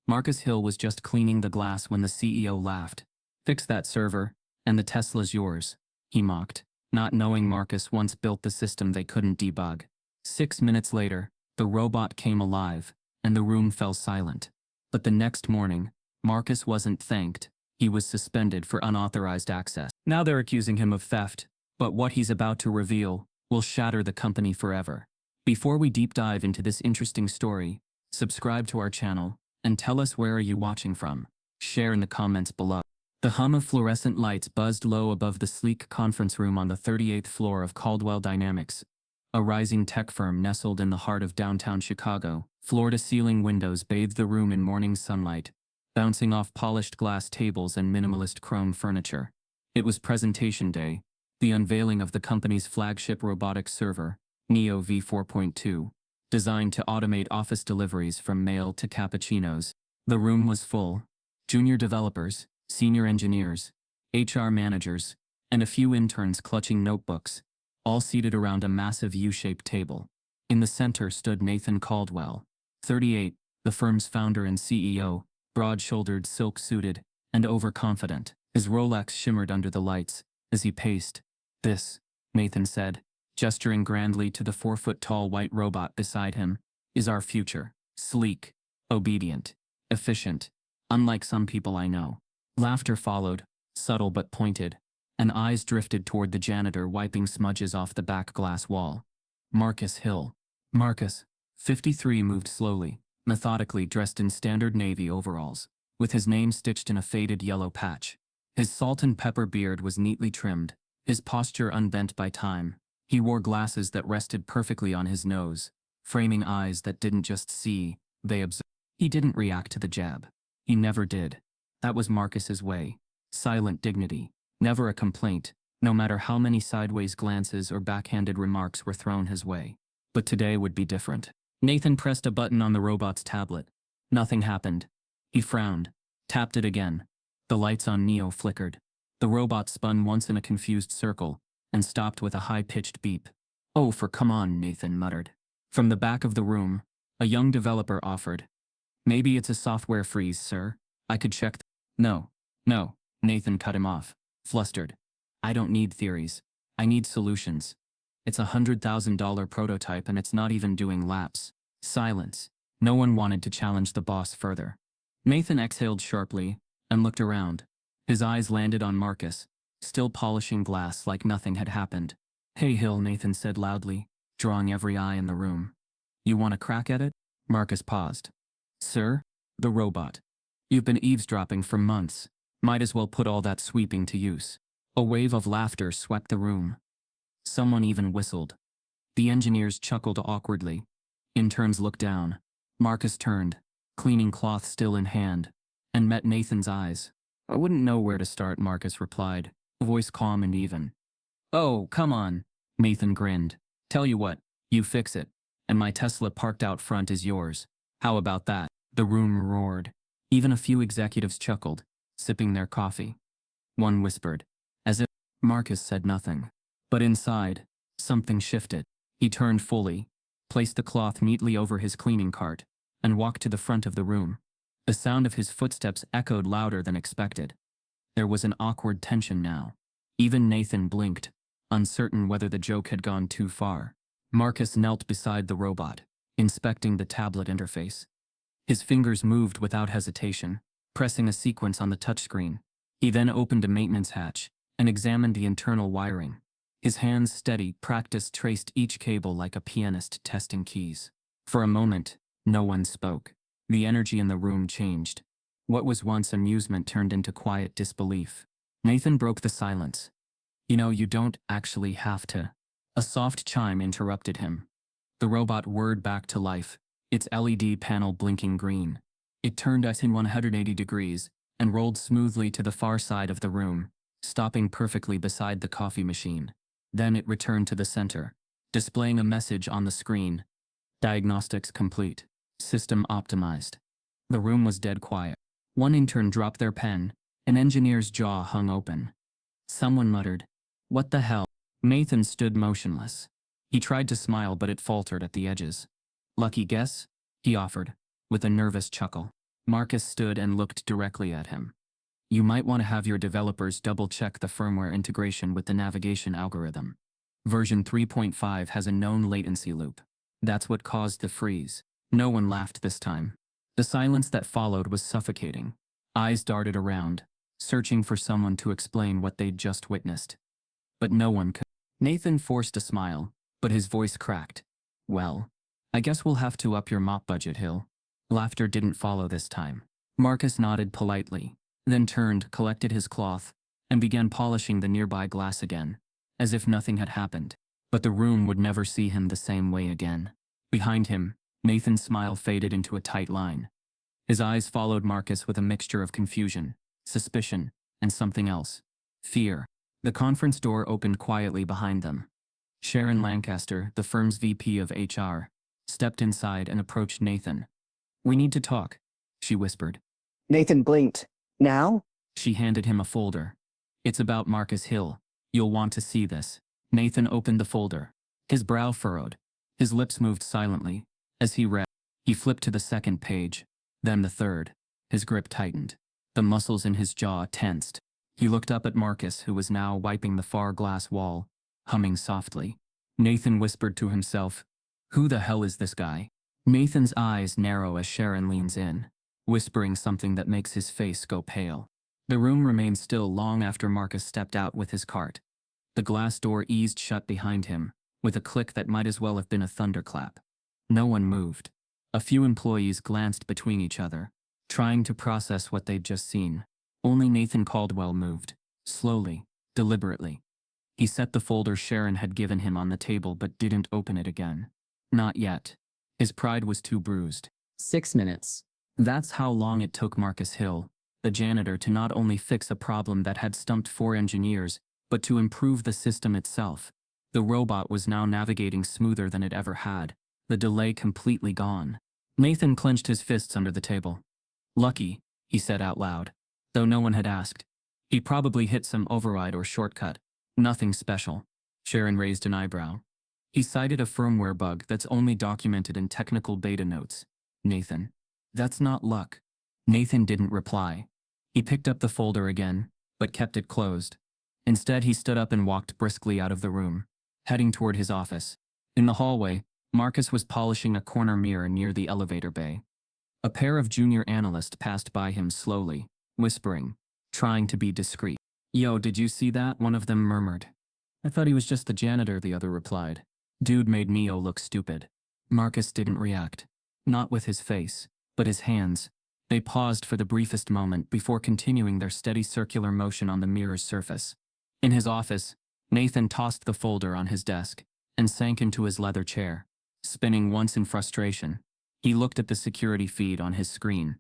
Marcus Hill was just cleaning the glass when the CEO laughed. "Fix that server, and the Tesla's yours," he mocked, not knowing Marcus once built the system they couldn't debug. 6 minutes later, the robot came alive, and the room fell silent. But the next morning, Marcus wasn't thanked, he was suspended for unauthorized access. Now they're accusing him of theft, but what he's about to reveal will shatter the company forever. Before we deep dive into this interesting story, subscribe to our channel, and tell us where are you watching from. Share in the comments below. The hum of fluorescent lights buzzed low above the sleek conference room on the 38th floor of Caldwell Dynamics, a rising tech firm nestled in the heart of downtown Chicago. Floor-to-ceiling windows bathed the room in morning sunlight, bouncing off polished glass tables and minimalist chrome furniture. It was presentation day, the unveiling of the company's flagship robotic server, Neo V4.2, designed to automate office deliveries from mail to cappuccinos. The room was full. Junior developers, senior engineers, HR managers, and a few interns clutching notebooks, all seated around a massive U-shaped table. In the center stood Nathan Caldwell, 38, the firm's founder and CEO, broad-shouldered, silk-suited, and overconfident. His Rolex shimmered under the lights as he paced. "This," Nathan said, gesturing grandly to the 4-foot-tall white robot beside him, "is our future. Sleek, obedient, efficient, unlike some people I know." Laughter followed, subtle but pointed, and eyes drifted toward the janitor wiping smudges off the back glass wall. Marcus Hill. Marcus, 53, moved slowly, methodically, dressed in standard navy overalls, with his name stitched in a faded yellow patch. His salt and pepper beard was neatly trimmed, his posture unbent by time. He wore glasses that rested perfectly on his nose, framing eyes that didn't just see, they observed. He didn't react to the jab. He never did. That was Marcus's way. Silent dignity. Never a complaint, no matter how many sideways glances or backhanded remarks were thrown his way. But today would be different. Nathan pressed a button on the robot's tablet. Nothing happened. He frowned, tapped it again. The lights on Neo flickered. The robot spun once in a confused circle, and stopped with a high-pitched beep. "Oh, come on," Nathan muttered. From the back of the room, a young developer offered. "Maybe it's a software freeze, sir. I could check." No, Nathan cut him off, flustered. "I don't need theories. I need solutions. It's a $100,000 prototype and it's not even doing laps." Silence. No one wanted to challenge the boss further. Nathan exhaled sharply and looked around. His eyes landed on Marcus, still polishing glass like nothing had happened. "Hey Hill," Nathan said loudly, drawing every eye in the room. "You want a crack at it?" Marcus paused. "Sir?" The robot. "You've been eavesdropping for months. Might as well put all that sweeping to use." A wave of laughter swept the room. Someone even whistled. The engineers chuckled awkwardly. Interns looked down. Marcus turned, cleaning cloth still in hand, and met Nathan's eyes. "I wouldn't know where to start," Marcus replied, voice calm and even. "Oh, come on," Nathan grinned. "Tell you what, you fix it, and my Tesla parked out front is yours. How about that?" The room roared. Even a few executives chuckled, sipping their coffee. One whispered, as if. Marcus said nothing. But inside, something shifted. He turned fully, placed the cloth neatly over his cleaning cart, and walked to the front of the room. The sound of his footsteps echoed louder than expected. There was an awkward tension now. Even Nathan blinked, uncertain whether the joke had gone too far. Marcus knelt beside the robot, inspecting the tablet interface. His fingers moved without hesitation, pressing a sequence on the touchscreen. He then opened a maintenance hatch and examined the internal wiring. His hands steady, practice traced each cable like a pianist testing keys. For a moment, no one spoke. The energy in the room changed. What was once amusement turned into quiet disbelief. Nathan broke the silence. "You know, you don't actually have to." A soft chime interrupted him. The robot whirred back to life, its LED panel blinking green. It turned us in 180 degrees and rolled smoothly to the far side of the room, stopping perfectly beside the coffee machine. Then it returned to the center, displaying a message on the screen. "Diagnostics complete. System optimized." The room was dead quiet. One intern dropped their pen. An engineer's jaw hung open. Someone muttered, "What the hell?" Nathan stood motionless. He tried to smile, but it faltered at the edges. "Lucky guess?" he offered, with a nervous chuckle. Marcus stood and looked directly at him. You might want to have your developers double-check the firmware integration with the navigation algorithm. Version 3.5 has a known latency loop. That's what caused the freeze. No one laughed this time. The silence that followed was suffocating. Eyes darted around, searching for someone to explain what they'd just witnessed. But no one could. Nathan forced a smile, but his voice cracked. Well, I guess we'll have to up your mop budget, Hill. Laughter didn't follow this time. Marcus nodded politely, then turned, collected his cloth, and began polishing the nearby glass again, as if nothing had happened. But the room would never see him the same way again. Behind him, Nathan's smile faded into a tight line. His eyes followed Marcus with a mixture of confusion, suspicion, and something else. Fear. The conference door opened quietly behind them. Sharon Lancaster, the firm's VP of HR, stepped inside and approached Nathan. We need to talk, she whispered. Nathan blinked. Now? She handed him a folder. It's about Marcus Hill. You'll want to see this. Nathan opened the folder. His brow furrowed. His lips moved silently. As he read, he flipped to the second page, then the third. His grip tightened. The muscles in his jaw tensed. He looked up at Marcus, who was now wiping the far glass wall, humming softly. Nathan whispered to himself, Who the hell is this guy? Nathan's eyes narrow as Sharon leans in, whispering something that makes his face go pale. The room remained still long after Marcus stepped out with his cart. The glass door eased shut behind him, with a click that might as well have been a thunderclap. No one moved. A few employees glanced between each other, trying to process what they'd just seen. Only Nathan Caldwell moved, slowly, deliberately. He set the folder Sharon had given him on the table but didn't open it again. Not yet. His pride was too bruised. 6 minutes. That's how long it took Marcus Hill, the janitor, to not only fix a problem that had stumped 4 engineers, but to improve the system itself. The robot was now navigating smoother than it ever had, the delay completely gone. Nathan clenched his fists under the table. Lucky, he said out loud, though no one had asked. He probably hit some override or shortcut. Nothing special. Sharon raised an eyebrow. He cited a firmware bug that's only documented in technical beta notes. Nathan. That's not luck. Nathan didn't reply. He picked up the folder again, but kept it closed. Instead, he stood up and walked briskly out of the room, heading toward his office. In the hallway, Marcus was polishing a corner mirror near the elevator bay. A pair of junior analysts passed by him slowly, whispering, trying to be discreet. Yo, did you see that? One of them murmured. I thought he was just the janitor, the other replied. Dude made Neo look stupid. Marcus didn't react. Not with his face, but his hands. They paused for the briefest moment before continuing their steady circular motion on the mirror's surface. In his office, Nathan tossed the folder on his desk and sank into his leather chair, spinning once in frustration. He looked at the security feed on his screen.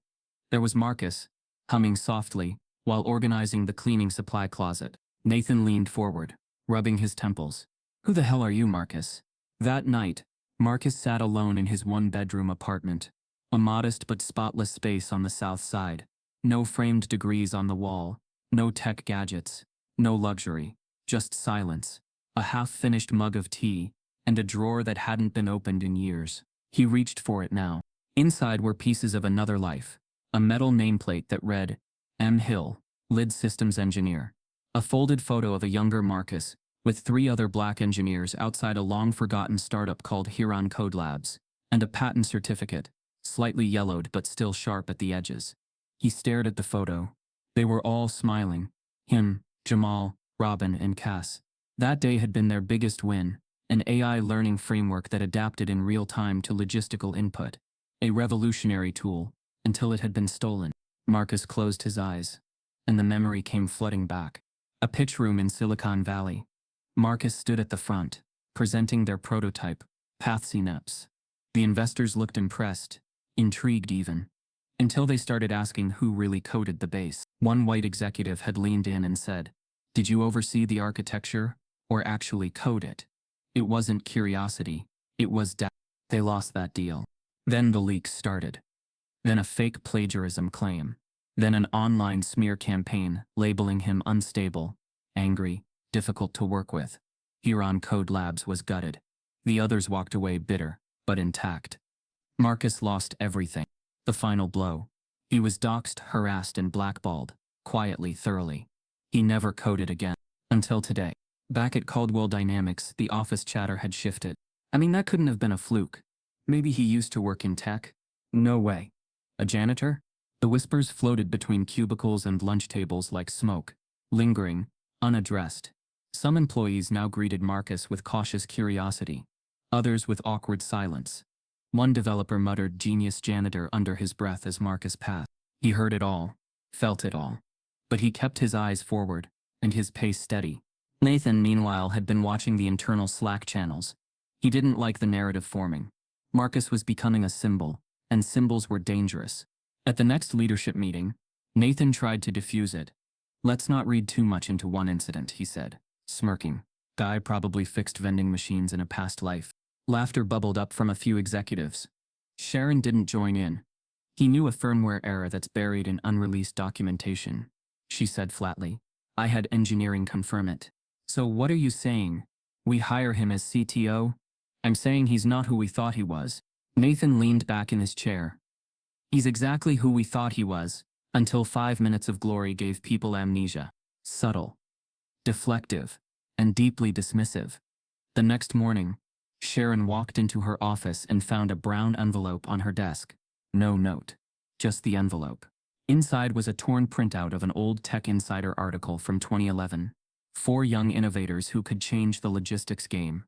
There was Marcus, humming softly, while organizing the cleaning supply closet. Nathan leaned forward, rubbing his temples. Who the hell are you, Marcus? That night, Marcus sat alone in his one-bedroom apartment, a modest but spotless space on the south side. No framed degrees on the wall, no tech gadgets, no luxury, just silence, a half-finished mug of tea, and a drawer that hadn't been opened in years. He reached for it now. Inside were pieces of another life, a metal nameplate that read, M. Hill, Lid Systems Engineer, a folded photo of a younger Marcus, with 3 other black engineers outside a long-forgotten startup called Huron Code Labs, and a patent certificate, slightly yellowed but still sharp at the edges. He stared at the photo. They were all smiling. Him, Jamal, Robin, and Cass. That day had been their biggest win, an AI learning framework that adapted in real time to logistical input. A revolutionary tool, until it had been stolen. Marcus closed his eyes, and the memory came flooding back. A pitch room in Silicon Valley. Marcus stood at the front, presenting their prototype, PathCNeps. The investors looked impressed, intrigued even, until they started asking who really coded the base. One white executive had leaned in and said, "Did you oversee the architecture, or actually code it?" It wasn't curiosity, it was doubt. They lost that deal. Then the leaks started. Then a fake plagiarism claim. Then an online smear campaign labeling him unstable, angry, difficult to work with. Huron Code Labs was gutted. The others walked away bitter, but intact. Marcus lost everything. The final blow. He was doxxed, harassed, and blackballed, quietly, thoroughly. He never coded again. Until today. Back at Caldwell Dynamics, the office chatter had shifted. I mean, that couldn't have been a fluke. Maybe he used to work in tech? No way. A janitor? The whispers floated between cubicles and lunch tables like smoke, lingering, unaddressed. Some employees now greeted Marcus with cautious curiosity, others with awkward silence. One developer muttered "genius janitor" under his breath as Marcus passed. He heard it all, felt it all. But he kept his eyes forward, and his pace steady. Nathan, meanwhile, had been watching the internal Slack channels. He didn't like the narrative forming. Marcus was becoming a symbol, and symbols were dangerous. At the next leadership meeting, Nathan tried to diffuse it. "Let's not read too much into one incident," he said, smirking. "Guy probably fixed vending machines in a past life." Laughter bubbled up from a few executives. Sharon didn't join in. "He knew a firmware error that's buried in unreleased documentation," she said flatly. "I had engineering confirm it." "So what are you saying? We hire him as CTO?" "I'm saying he's not who we thought he was." Nathan leaned back in his chair. "He's exactly who we thought he was, until 5 minutes of glory gave people amnesia. Subtle, deflective, and deeply dismissive." The next morning, Sharon walked into her office and found a brown envelope on her desk. No note, just the envelope. Inside was a torn printout of an old Tech Insider article from 2011. 4 young innovators who could change the logistics game.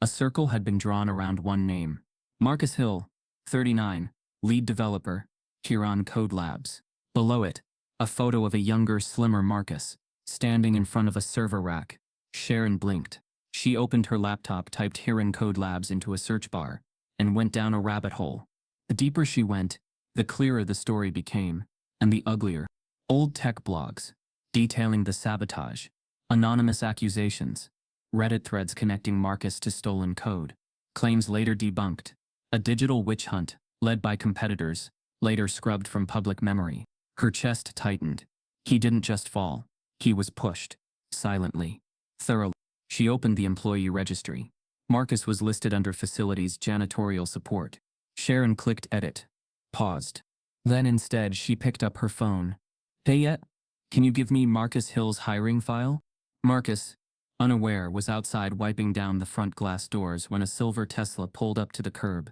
A circle had been drawn around one name. Marcus Hill, 39, lead developer, Huron Code Labs. Below it, a photo of a younger, slimmer Marcus, standing in front of a server rack. Sharon blinked. She opened her laptop, typed Huron Code Labs into a search bar, and went down a rabbit hole. The deeper she went, the clearer the story became, and the uglier. Old tech blogs, detailing the sabotage, anonymous accusations, Reddit threads connecting Marcus to stolen code, claims later debunked, a digital witch hunt, led by competitors, later scrubbed from public memory. Her chest tightened. He didn't just fall. He was pushed. Silently. Thoroughly. She opened the employee registry. Marcus was listed under Facilities Janitorial Support. Sharon clicked Edit. Paused. Then instead she picked up her phone. "Hey yet? Can you give me Marcus Hill's hiring file?" Marcus, unaware, was outside wiping down the front glass doors when a silver Tesla pulled up to the curb.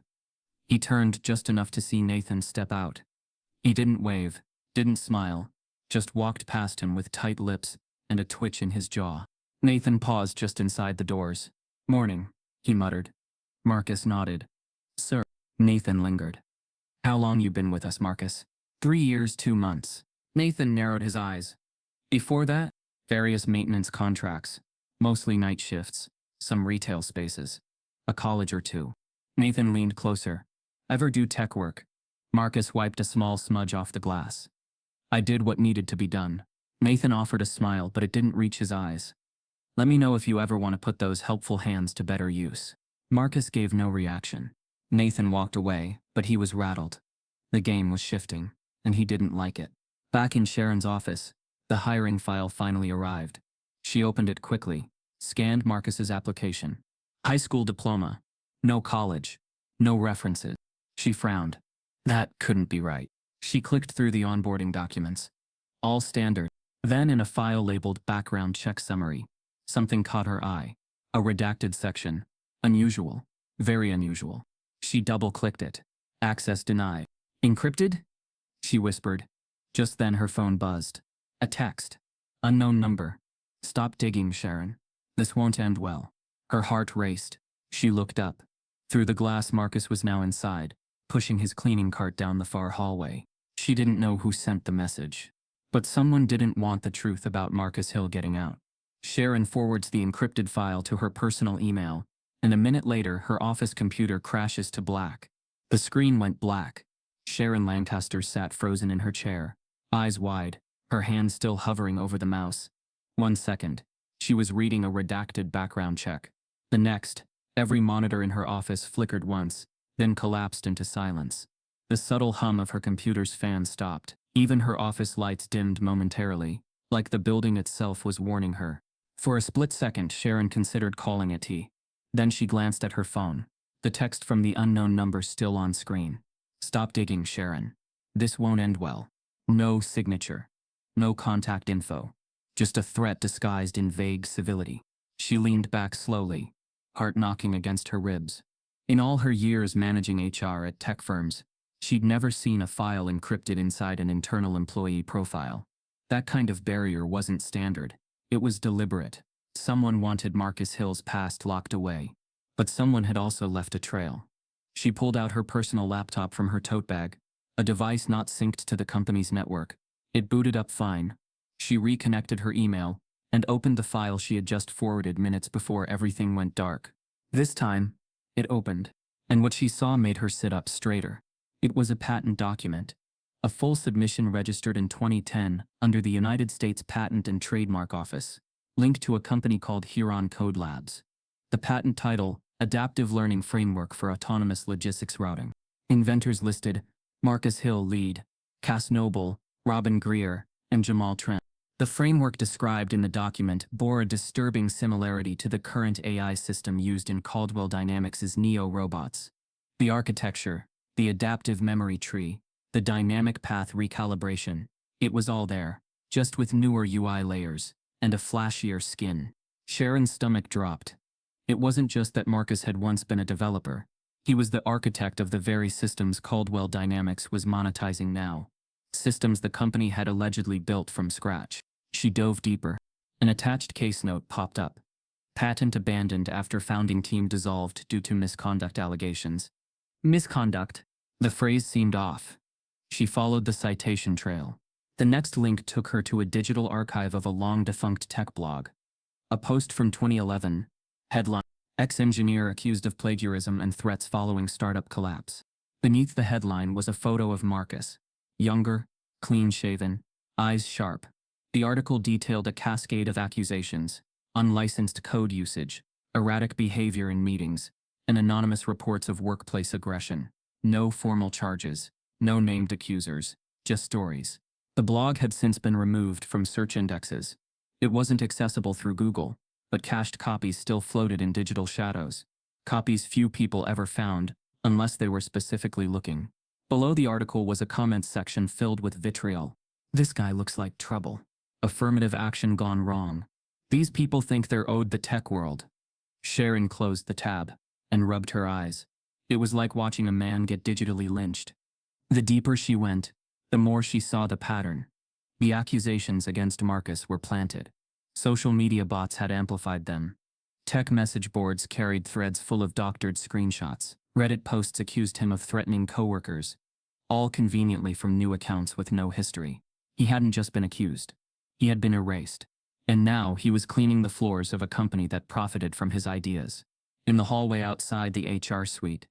He turned just enough to see Nathan step out. He didn't wave, didn't smile, just walked past him with tight lips and a twitch in his jaw. Nathan paused just inside the doors. "Morning," he muttered. Marcus nodded. "Sir." Nathan lingered. "How long you been with us, Marcus?" 3 years, 2 months. Nathan narrowed his eyes. Before that, various maintenance contracts, mostly night shifts, some retail spaces, a college or two. Nathan leaned closer. "Ever do tech work?" Marcus wiped a small smudge off the glass. "I did what needed to be done." Nathan offered a smile, but it didn't reach his eyes. "Let me know if you ever want to put those helpful hands to better use." Marcus gave no reaction. Nathan walked away, but he was rattled. The game was shifting, and he didn't like it. Back in Sharon's office, the hiring file finally arrived. She opened it quickly, scanned Marcus's application. High school diploma. No college. No references. She frowned. That couldn't be right. She clicked through the onboarding documents. All standard. Then in a file labeled Background Check Summary, something caught her eye. A redacted section. Unusual. Very unusual. She double-clicked it. Access denied. "Encrypted?" she whispered. Just then her phone buzzed. A text. "Unknown number. Stop digging, Sharon. This won't end well." Her heart raced. She looked up. Through the glass, Marcus was now inside, pushing his cleaning cart down the far hallway. She didn't know who sent the message. But someone didn't want the truth about Marcus Hill getting out. Sharon forwards the encrypted file to her personal email, and a minute later her office computer crashes to black. The screen went black. Sharon Lancaster sat frozen in her chair, eyes wide, her hand still hovering over the mouse. 1 second, she was reading a redacted background check. The next, every monitor in her office flickered once, then collapsed into silence. The subtle hum of her computer's fan stopped. Even her office lights dimmed momentarily, like the building itself was warning her. For a split second, Sharon considered calling it. Then she glanced at her phone. The text from the unknown number still on screen. "Stop digging, Sharon. This won't end well. No signature. No contact info. Just a threat disguised in vague civility. She leaned back slowly, heart knocking against her ribs. In all her years managing HR at tech firms, she'd never seen a file encrypted inside an internal employee profile. That kind of barrier wasn't standard. It was deliberate. Someone wanted Marcus Hill's past locked away. But someone had also left a trail. She pulled out her personal laptop from her tote bag, a device not synced to the company's network. It booted up fine. She reconnected her email and opened the file she had just forwarded minutes before everything went dark. This time, it opened, and what she saw made her sit up straighter. It was a patent document, a full submission registered in 2010 under the United States Patent and Trademark Office, linked to a company called Huron Code Labs. The patent title, Adaptive Learning Framework for Autonomous Logistics Routing. Inventors listed: Marcus Hill lead, Cass Noble, Robin Greer, and Jamal Trent. The framework described in the document bore a disturbing similarity to the current AI system used in Caldwell Dynamics' Neo robots. The architecture, the adaptive memory tree, the dynamic path recalibration, it was all there, just with newer UI layers and a flashier skin. Sharon's stomach dropped. It wasn't just that Marcus had once been a developer. He was the architect of the very systems Caldwell Dynamics was monetizing now. Systems the company had allegedly built from scratch. She dove deeper. An attached case note popped up. Patent abandoned after founding team dissolved due to misconduct allegations. Misconduct? The phrase seemed off. She followed the citation trail. The next link took her to a digital archive of a long-defunct tech blog. A post from 2011. Headline: Ex-engineer accused of plagiarism and threats following startup collapse. Beneath the headline was a photo of Marcus. Younger, clean-shaven, eyes sharp. The article detailed a cascade of accusations: unlicensed code usage, erratic behavior in meetings, and anonymous reports of workplace aggression. No formal charges, no named accusers, just stories. The blog had since been removed from search indexes. It wasn't accessible through Google, but cached copies still floated in digital shadows. Copies few people ever found, unless they were specifically looking. Below the article was a comments section filled with vitriol. This guy looks like trouble. Affirmative action gone wrong. These people think they're owed the tech world. Sharon closed the tab and rubbed her eyes. It was like watching a man get digitally lynched. The deeper she went, the more she saw the pattern. The accusations against Marcus were planted. Social media bots had amplified them. Tech message boards carried threads full of doctored screenshots. Reddit posts accused him of threatening coworkers, all conveniently from new accounts with no history. He hadn't just been accused. He had been erased. And now he was cleaning the floors of a company that profited from his ideas. In the hallway outside the HR suite,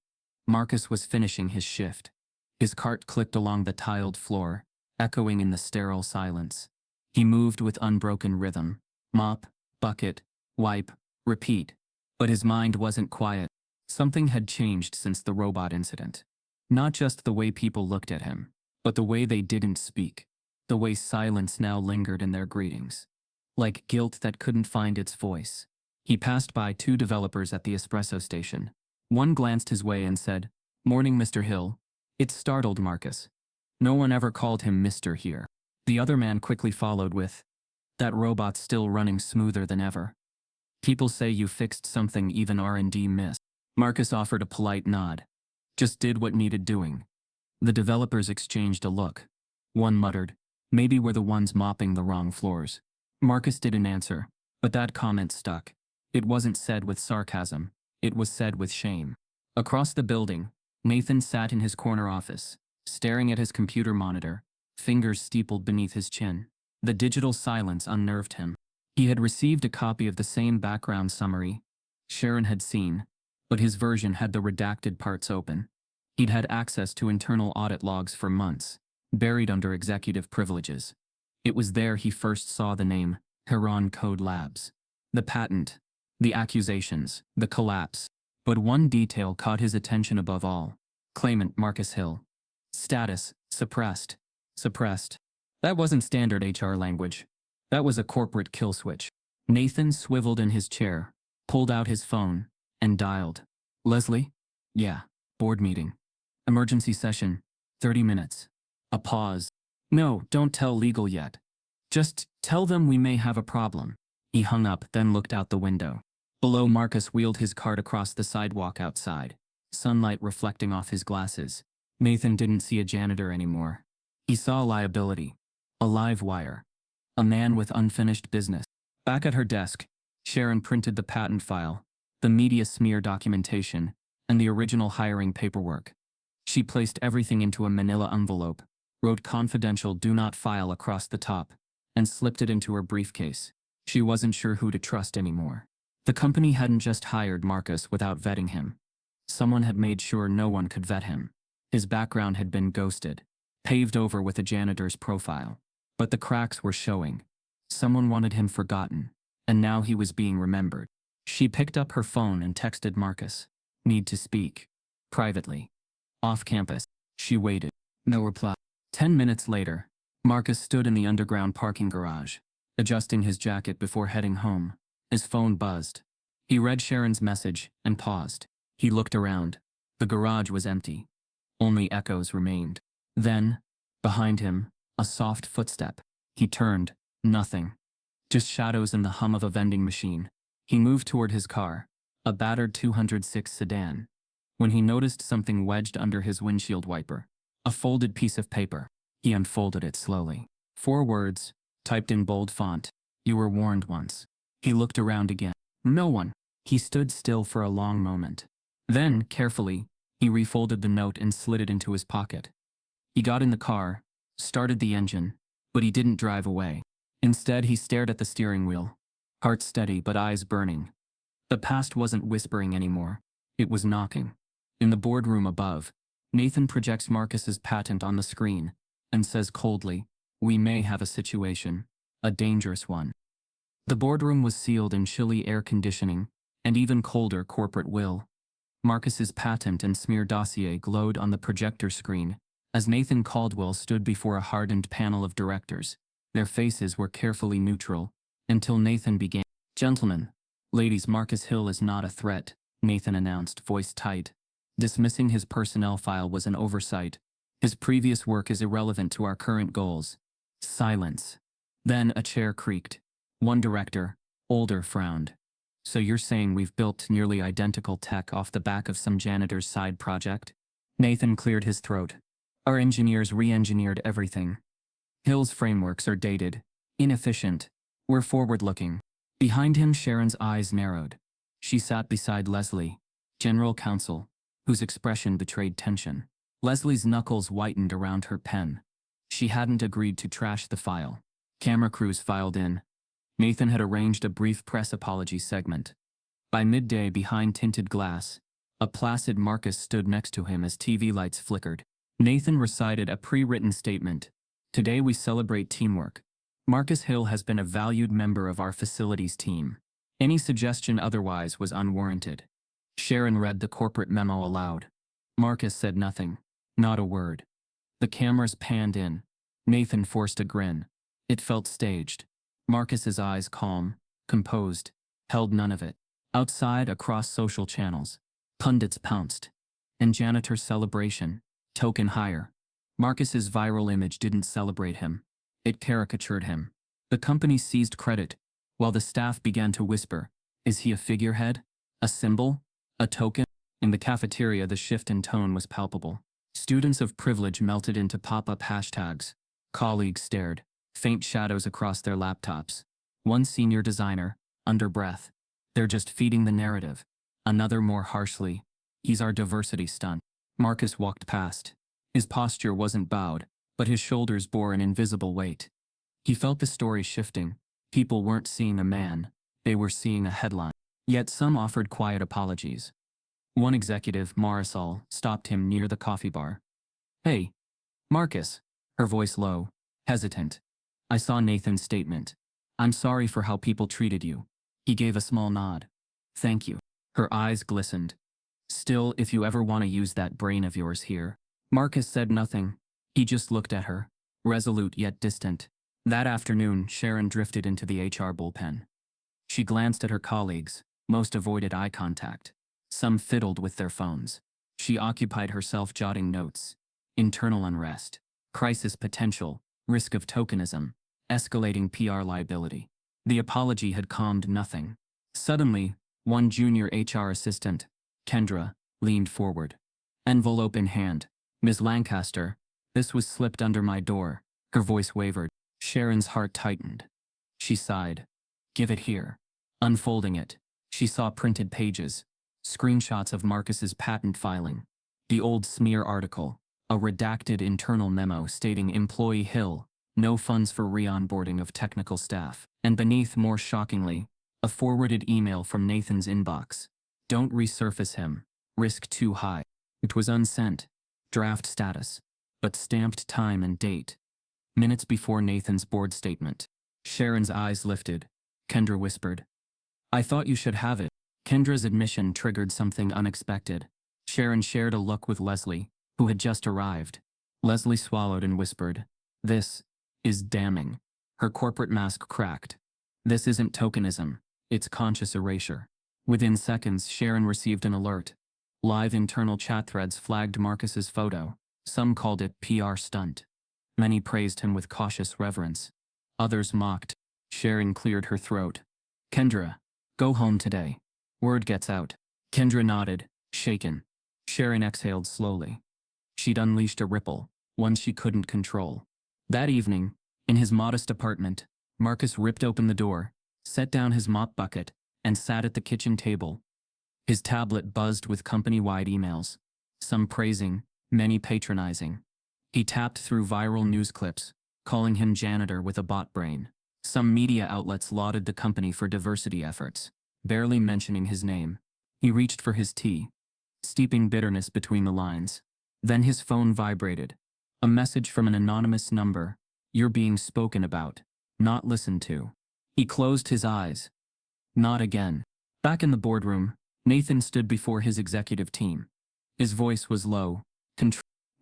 Marcus was finishing his shift. His cart clicked along the tiled floor, echoing in the sterile silence. He moved with unbroken rhythm. Mop, bucket, wipe, repeat. But his mind wasn't quiet. Something had changed since the robot incident. Not just the way people looked at him, but the way they didn't speak. The way silence now lingered in their greetings. Like guilt that couldn't find its voice. He passed by two developers at the espresso station. One glanced his way and said, "Morning, Mr. Hill." It startled Marcus. No one ever called him Mr. here. The other man quickly followed with, "That robot's still running smoother than ever. People say you fixed something even R&D missed." Marcus offered a polite nod. "Just did what needed doing." The developers exchanged a look. One muttered, "Maybe we're the ones mopping the wrong floors." Marcus didn't answer, but that comment stuck. It wasn't said with sarcasm. It was said with shame. Across the building, Nathan sat in his corner office, staring at his computer monitor, fingers steepled beneath his chin. The digital silence unnerved him. He had received a copy of the same background summary Sharon had seen, but his version had the redacted parts open. He'd had access to internal audit logs for months, buried under executive privileges. It was there he first saw the name Huron Code Labs. The patent, the accusations, the collapse. But one detail caught his attention above all. Claimant Marcus Hill. Status: suppressed. Suppressed. That wasn't standard HR language. That was a corporate kill switch. Nathan swiveled in his chair, pulled out his phone, and dialed. "Leslie?" "Yeah. Board meeting. Emergency session. 30 minutes. A pause. No, don't tell legal yet. Just tell them we may have a problem. He hung up, then looked out the window. Below, Marcus wheeled his cart across the sidewalk outside, sunlight reflecting off his glasses. Nathan didn't see a janitor anymore. He saw a liability. A live wire. A man with unfinished business. Back at her desk, Sharon printed the patent file, the media smear documentation, and the original hiring paperwork. She placed everything into a manila envelope, wrote confidential "do not file" across the top, and slipped it into her briefcase. She wasn't sure who to trust anymore. The company hadn't just hired Marcus without vetting him. Someone had made sure no one could vet him. His background had been ghosted, paved over with a janitor's profile. But the cracks were showing. Someone wanted him forgotten, and now he was being remembered. She picked up her phone and texted Marcus. Need to speak. Privately. Off campus. She waited. No reply. 10 minutes later, Marcus stood in the underground parking garage, adjusting his jacket before heading home. His phone buzzed. He read Sharon's message and paused. He looked around. The garage was empty. Only echoes remained. Then, behind him, a soft footstep. He turned. Nothing. Just shadows and the hum of a vending machine. He moved toward his car, a battered 206 sedan, when he noticed something wedged under his windshield wiper. A folded piece of paper. He unfolded it slowly. 4 words, typed in bold font. You were warned once. He looked around again. No one. He stood still for a long moment. Then, carefully, he refolded the note and slid it into his pocket. He got in the car, started the engine, but he didn't drive away. Instead, he stared at the steering wheel, heart steady but eyes burning. The past wasn't whispering anymore. It was knocking. In the boardroom above, Nathan projects Marcus's patent on the screen and says coldly, "We may have a situation. A dangerous one." The boardroom was sealed in chilly air conditioning and even colder corporate will. Marcus's patent and smear dossier glowed on the projector screen as Nathan Caldwell stood before a hardened panel of directors. Their faces were carefully neutral until Nathan began. "Gentlemen, ladies, Marcus Hill is not a threat," Nathan announced, voice tight. Dismissing his personnel file was an oversight. His previous work is irrelevant to our current goals. Silence. Then a chair creaked. One director, older, frowned. "So you're saying we've built nearly identical tech off the back of some janitor's side project?" Nathan cleared his throat. "Our engineers re-engineered everything. Hill's frameworks are dated, inefficient. We're forward-looking." Behind him, Sharon's eyes narrowed. She sat beside Leslie, general counsel, whose expression betrayed tension. Leslie's knuckles whitened around her pen. She hadn't agreed to trash the file. Camera crews filed in. Nathan had arranged a brief press apology segment. By midday, behind tinted glass, a placid Marcus stood next to him as TV lights flickered. Nathan recited a pre-written statement. "Today we celebrate teamwork. Marcus Hill has been a valued member of our facilities team. Any suggestion otherwise was unwarranted." Sharon read the corporate memo aloud. Marcus said nothing. Not a word. The cameras panned in. Nathan forced a grin. It felt staged. Marcus's eyes, calm, composed, held none of it. Outside, across social channels, pundits pounced. And Janitor's celebration, token higher. Marcus's viral image didn't celebrate him. It caricatured him. The company seized credit, while the staff began to whisper, "Is he a figurehead? A symbol? A token?" In the cafeteria, the shift in tone was palpable. Students of privilege melted into pop-up hashtags. Colleagues stared, faint shadows across their laptops. One senior designer, under breath, "They're just feeding the narrative." Another more harshly, "He's our diversity stunt." Marcus walked past. His posture wasn't bowed, but his shoulders bore an invisible weight. He felt the story shifting. People weren't seeing a man, they were seeing a headline. Yet some offered quiet apologies. One executive, Marisol, stopped him near the coffee bar. "Hey, Marcus," her voice low, hesitant. "I saw Nathan's statement. I'm sorry for how people treated you." He gave a small nod. "Thank you." Her eyes glistened. "Still, if you ever want to use that brain of yours here." Marcus said nothing. He just looked at her, resolute yet distant. That afternoon, Sharon drifted into the HR bullpen. She glanced at her colleagues. Most avoided eye contact. Some fiddled with their phones. She occupied herself jotting notes. Internal unrest. crisis potential, risk of tokenism, escalating PR liability. The apology had calmed nothing. Suddenly, one junior HR assistant, Kendra, leaned forward. Envelope in hand. Ms. Lancaster, this was slipped under my door. Her voice wavered. Sharon's heart tightened. She sighed. Give it here. Unfolding it, she saw printed pages, screenshots of Marcus's patent filing, the old smear article, a redacted internal memo stating Employee Hill, no funds for re-onboarding of technical staff, and beneath, more shockingly, a forwarded email from Nathan's inbox. Don't resurface him. Risk too high. It was unsent. Draft status. But stamped time and date. Minutes before Nathan's board statement. Sharon's eyes lifted. Kendra whispered. I thought you should have it. Kendra's admission triggered something unexpected. Sharon shared a look with Leslie, who had just arrived. Leslie swallowed and whispered. This is damning. Her corporate mask cracked. This isn't tokenism. It's conscious erasure. Within seconds, Sharon received an alert. Live internal chat threads flagged Marcus's photo. Some called it PR stunt. Many praised him with cautious reverence. Others mocked. Sharon cleared her throat. Kendra, go home today. Word gets out. Kendra nodded, shaken. Sharon exhaled slowly. She'd unleashed a ripple, one she couldn't control. That evening, in his modest apartment, Marcus ripped open the door, set down his mop bucket, and sat at the kitchen table. His tablet buzzed with company-wide emails, some praising, many patronizing. He tapped through viral news clips, calling him Janitor with a bot brain. Some media outlets lauded the company for diversity efforts, barely mentioning his name. He reached for his tea, steeping bitterness between the lines. Then his phone vibrated. A message from an anonymous number. You're being spoken about, not listened to. He closed his eyes. Not again. Back in the boardroom, Nathan stood before his executive team. His voice was low.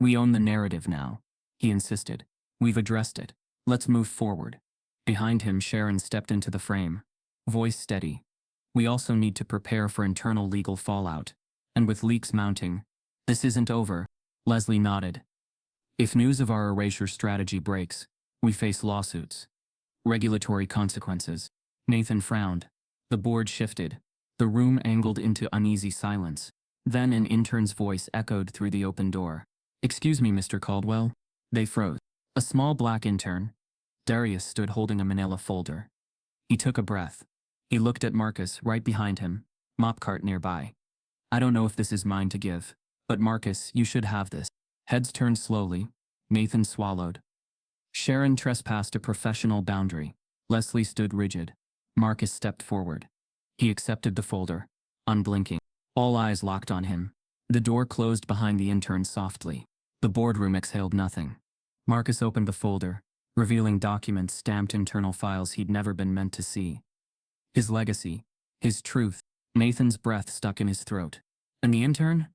We own the narrative now, he insisted. We've addressed it. Let's move forward. Behind him, Sharon stepped into the frame. Voice steady. We also need to prepare for internal legal fallout. And with leaks mounting, this isn't over. Leslie nodded. If news of our erasure strategy breaks, we face lawsuits. Regulatory consequences. Nathan frowned. The board shifted. The room angled into uneasy silence. Then an intern's voice echoed through the open door. Excuse me, Mr. Caldwell. They froze. A small black intern, Darius, stood holding a manila folder. He took a breath. He looked at Marcus right behind him, mop cart nearby. I don't know if this is mine to give, but Marcus, you should have this. Heads turned slowly. Nathan swallowed. Sharon trespassed a professional boundary. Leslie stood rigid. Marcus stepped forward. He accepted the folder, unblinking. All eyes locked on him. The door closed behind the intern softly. The boardroom exhaled nothing. Marcus opened the folder, revealing documents stamped internal files he'd never been meant to see. His legacy, his truth. Nathan's breath stuck in his throat. And the intern?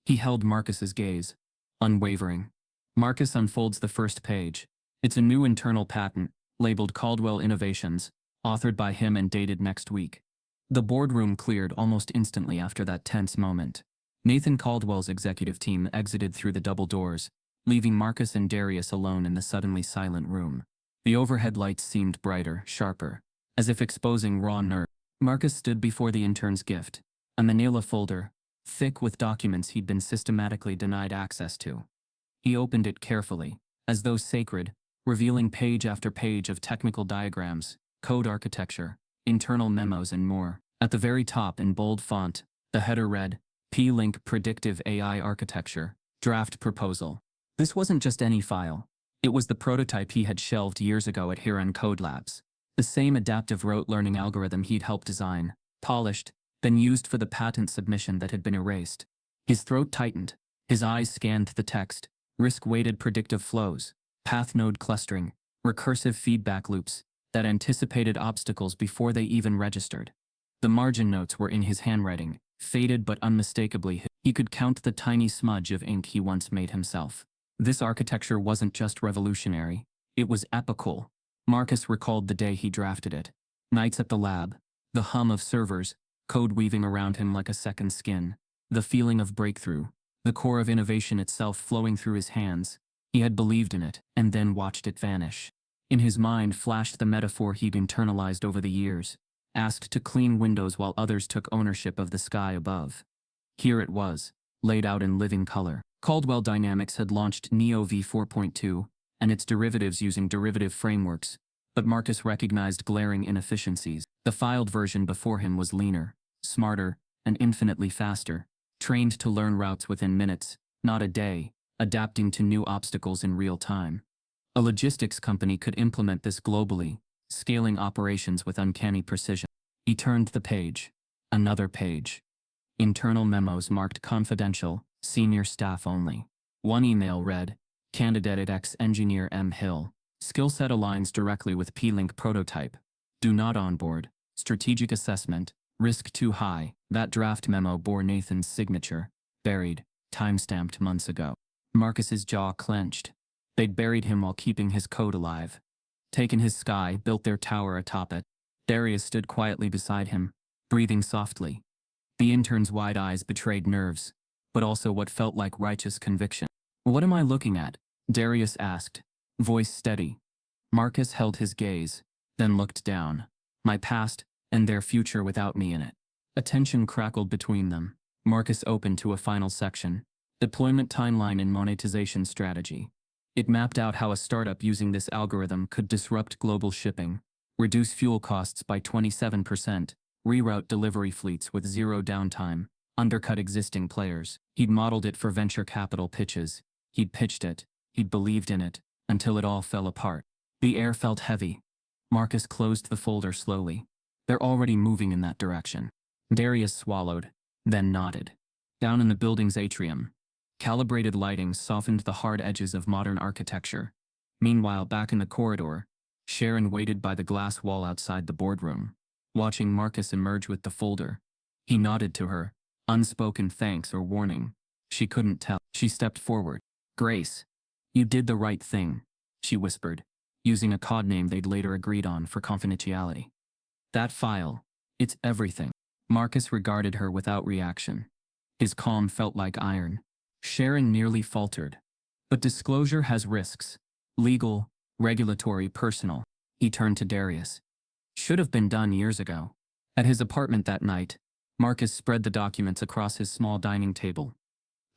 He held Marcus's gaze, unwavering. Marcus unfolds the first page. It's a new internal patent, labeled Caldwell Innovations, authored by him and dated next week. The boardroom cleared almost instantly after that tense moment. Nathan Caldwell's executive team exited through the double doors, leaving Marcus and Darius alone in the suddenly silent room. The overhead lights seemed brighter, sharper, as if exposing raw nerve. Marcus stood before the intern's gift, a manila folder, thick with documents he'd been systematically denied access to. He opened it carefully, as though sacred, revealing page after page of technical diagrams, code architecture, internal memos, and more. At the very top, in bold font, the header read, P-Link Predictive AI Architecture, Draft Proposal. This wasn't just any file. It was the prototype he had shelved years ago at Huron Code Labs. The same adaptive rote learning algorithm he'd helped design, polished, then used for the patent submission that had been erased. His throat tightened. His eyes scanned the text. Risk-weighted predictive flows, path node clustering, recursive feedback loops that anticipated obstacles before they even registered. The margin notes were in his handwriting, faded but unmistakably his. He could count the tiny smudge of ink he once made himself. This architecture wasn't just revolutionary, it was epical. Marcus recalled the day he drafted it. Nights at the lab, the hum of servers, code weaving around him like a second skin, the feeling of breakthrough, the core of innovation itself flowing through his hands. He had believed in it, and then watched it vanish. In his mind flashed the metaphor he'd internalized over the years, asked to clean windows while others took ownership of the sky above. Here it was, laid out in living color. Caldwell Dynamics had launched Neo v4.2 and its derivatives using derivative frameworks, but Marcus recognized glaring inefficiencies. The filed version before him was leaner, smarter, and infinitely faster, trained to learn routes within minutes, not a day, adapting to new obstacles in real time. A logistics company could implement this globally, scaling operations with uncanny precision. He turned the page. Another page. Internal memos marked confidential, senior staff only. One email read, Candidate ex-engineer M. Hill. Skill set aligns directly with P-Link prototype. Do not onboard. Strategic assessment. Risk too high. That draft memo bore Nathan's signature. Buried. Timestamped months ago. Marcus's jaw clenched. They'd buried him while keeping his code alive. Taken his sky, built their tower atop it. Darius stood quietly beside him, breathing softly. The intern's wide eyes betrayed nerves, but also what felt like righteous conviction. What am I looking at? Darius asked, voice steady. Marcus held his gaze, then looked down. My past, and their future without me in it. Attention crackled between them. Marcus opened to a final section. Deployment timeline and monetization strategy. It mapped out how a startup using this algorithm could disrupt global shipping, reduce fuel costs by 27%, reroute delivery fleets with zero downtime, undercut existing players. He'd modeled it for venture capital pitches. He'd pitched it. He'd believed in it, until it all fell apart. The air felt heavy. Marcus closed the folder slowly. They're already moving in that direction. Darius swallowed, then nodded. Down in the building's atrium, calibrated lighting softened the hard edges of modern architecture. Meanwhile, back in the corridor, Sharon waited by the glass wall outside the boardroom, watching Marcus emerge with the folder. He nodded to her, unspoken thanks or warning. She couldn't tell. She stepped forward. Grace, you did the right thing, she whispered, using a codename they'd later agreed on for confidentiality. That file, it's everything. Marcus regarded her without reaction. His calm felt like iron. Sharon nearly faltered. But disclosure has risks. Legal, regulatory, personal. He turned to Darius. Should have been done years ago. At his apartment that night, Marcus spread the documents across his small dining table.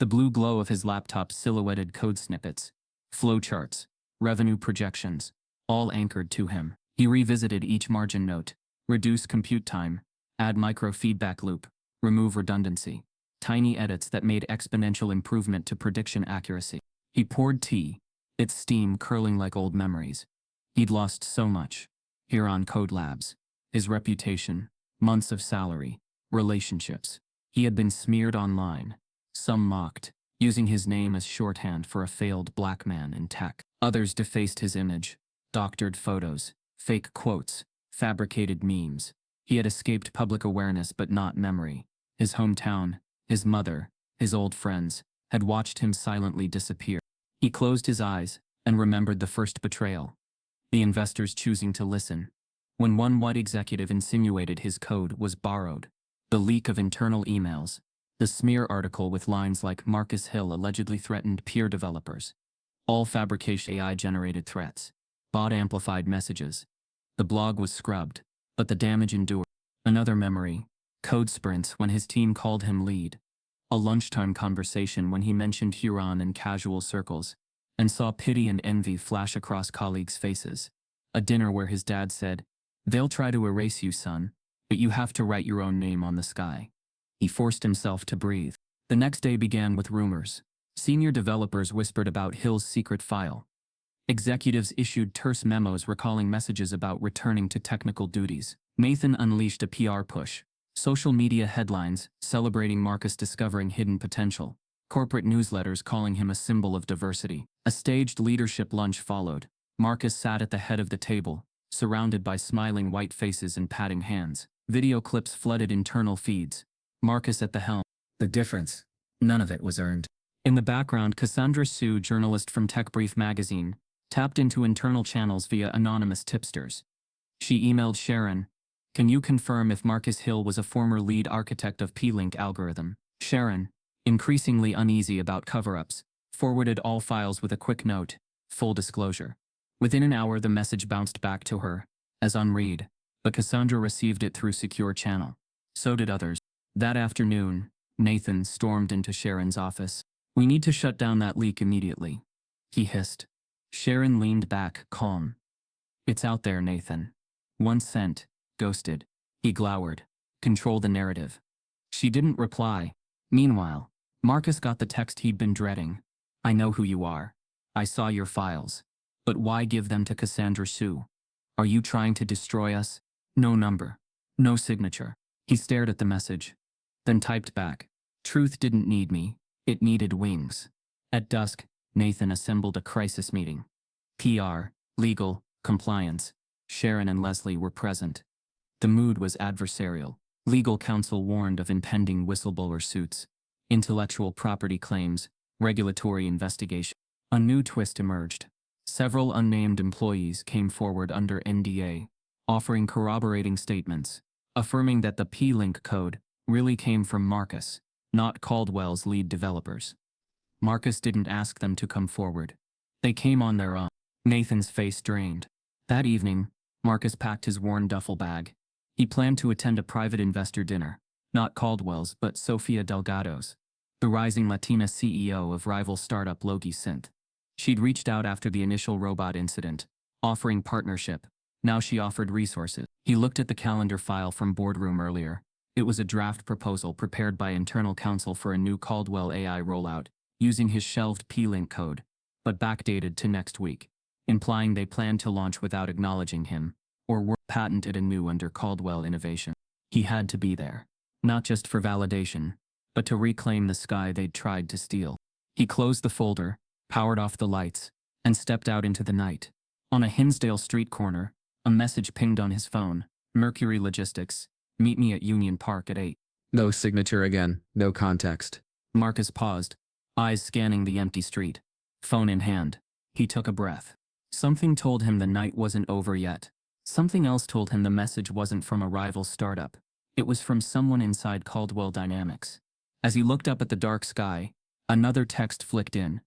The blue glow of his laptop silhouetted code snippets, flowcharts, revenue projections, all anchored to him. He revisited each margin note. Reduce compute time, add micro-feedback loop, remove redundancy. Tiny edits that made exponential improvement to prediction accuracy. He poured tea, its steam curling like old memories. He'd lost so much. Here on Code Labs. His reputation, months of salary, relationships. He had been smeared online. Some mocked, using his name as shorthand for a failed black man in tech. Others defaced his image, doctored photos, fake quotes, fabricated memes. He had escaped public awareness but not memory. His hometown, his mother, his old friends, had watched him silently disappear. He closed his eyes and remembered the first betrayal. The investors choosing to listen. When one white executive insinuated his code was borrowed. The leak of internal emails. The smear article with lines like Marcus Hill allegedly threatened peer developers. All fabrication AI-generated threats. Bot-amplified messages. The blog was scrubbed, but the damage endured. Another memory. Code sprints when his team called him lead. A lunchtime conversation when he mentioned Huron in casual circles, and saw pity and envy flash across colleagues' faces. A dinner where his dad said, "They'll try to erase you, son, but you have to write your own name on the sky." He forced himself to breathe. The next day began with rumors. Senior developers whispered about Hill's secret file. Executives issued terse memos recalling messages about returning to technical duties. Nathan unleashed a PR push. Social media headlines celebrating Marcus discovering hidden potential. Corporate newsletters calling him a symbol of diversity. A staged leadership lunch followed. Marcus sat at the head of the table, surrounded by smiling white faces and patting hands. Video clips flooded internal feeds. Marcus at the helm. The difference? None of it was earned. In the background, Cassandra Sue, journalist from Tech Brief magazine, tapped into internal channels via anonymous tipsters. She emailed Sharon, "Can you confirm if Marcus Hill was a former lead architect of P-Link algorithm?" Sharon, increasingly uneasy about cover-ups, Forwarded all files with a quick note. Full disclosure. Within an hour, the message bounced back to her as unread, but Cassandra received it through secure channel. So did others. That afternoon, Nathan stormed into Sharon's office. "We need to shut down that leak immediately," he hissed. Sharon leaned back, calm. "It's out there, Nathan. Once sent, ghosted." He glowered. "Control the narrative." She didn't reply. Meanwhile, Marcus got the text he'd been dreading. "I know who you are. I saw your files. But why give them to Cassandra Sue? Are you trying to destroy us? No number. No signature." He stared at the message, then typed back, "Truth didn't need me. It needed wings." At dusk, Nathan assembled a crisis meeting. PR, legal, compliance. Sharon and Leslie were present. The mood was adversarial. Legal counsel warned of impending whistleblower suits, intellectual property claims, regulatory investigation. A new twist emerged. Several unnamed employees came forward under NDA, offering corroborating statements, affirming that the P-Link code really came from Marcus, not Caldwell's lead developers. Marcus didn't ask them to come forward. They came on their own. Nathan's face drained. That evening, Marcus packed his worn duffel bag. He planned to attend a private investor dinner, not Caldwell's but Sofia Delgado's, the rising Latina CEO of rival startup Logi Synth. She'd reached out after the initial robot incident, offering partnership. Now she offered resources. He looked at the calendar file from boardroom earlier. It was a draft proposal prepared by internal counsel for a new Caldwell AI rollout, using his shelved P-Link code, but backdated to next week, implying they planned to launch without acknowledging him, or were patented anew under Caldwell Innovation. He had to be there, not just for validation, but to reclaim the sky they'd tried to steal. He closed the folder, powered off the lights, and stepped out into the night. On a Hinsdale Street corner, a message pinged on his phone. "Mercury Logistics, meet me at Union Park at 8. No signature again, no context. Marcus paused, eyes scanning the empty street. Phone in hand, he took a breath. Something told him the night wasn't over yet. Something else told him the message wasn't from a rival startup. It was from someone inside Caldwell Dynamics. As he looked up at the dark sky, another text flicked in.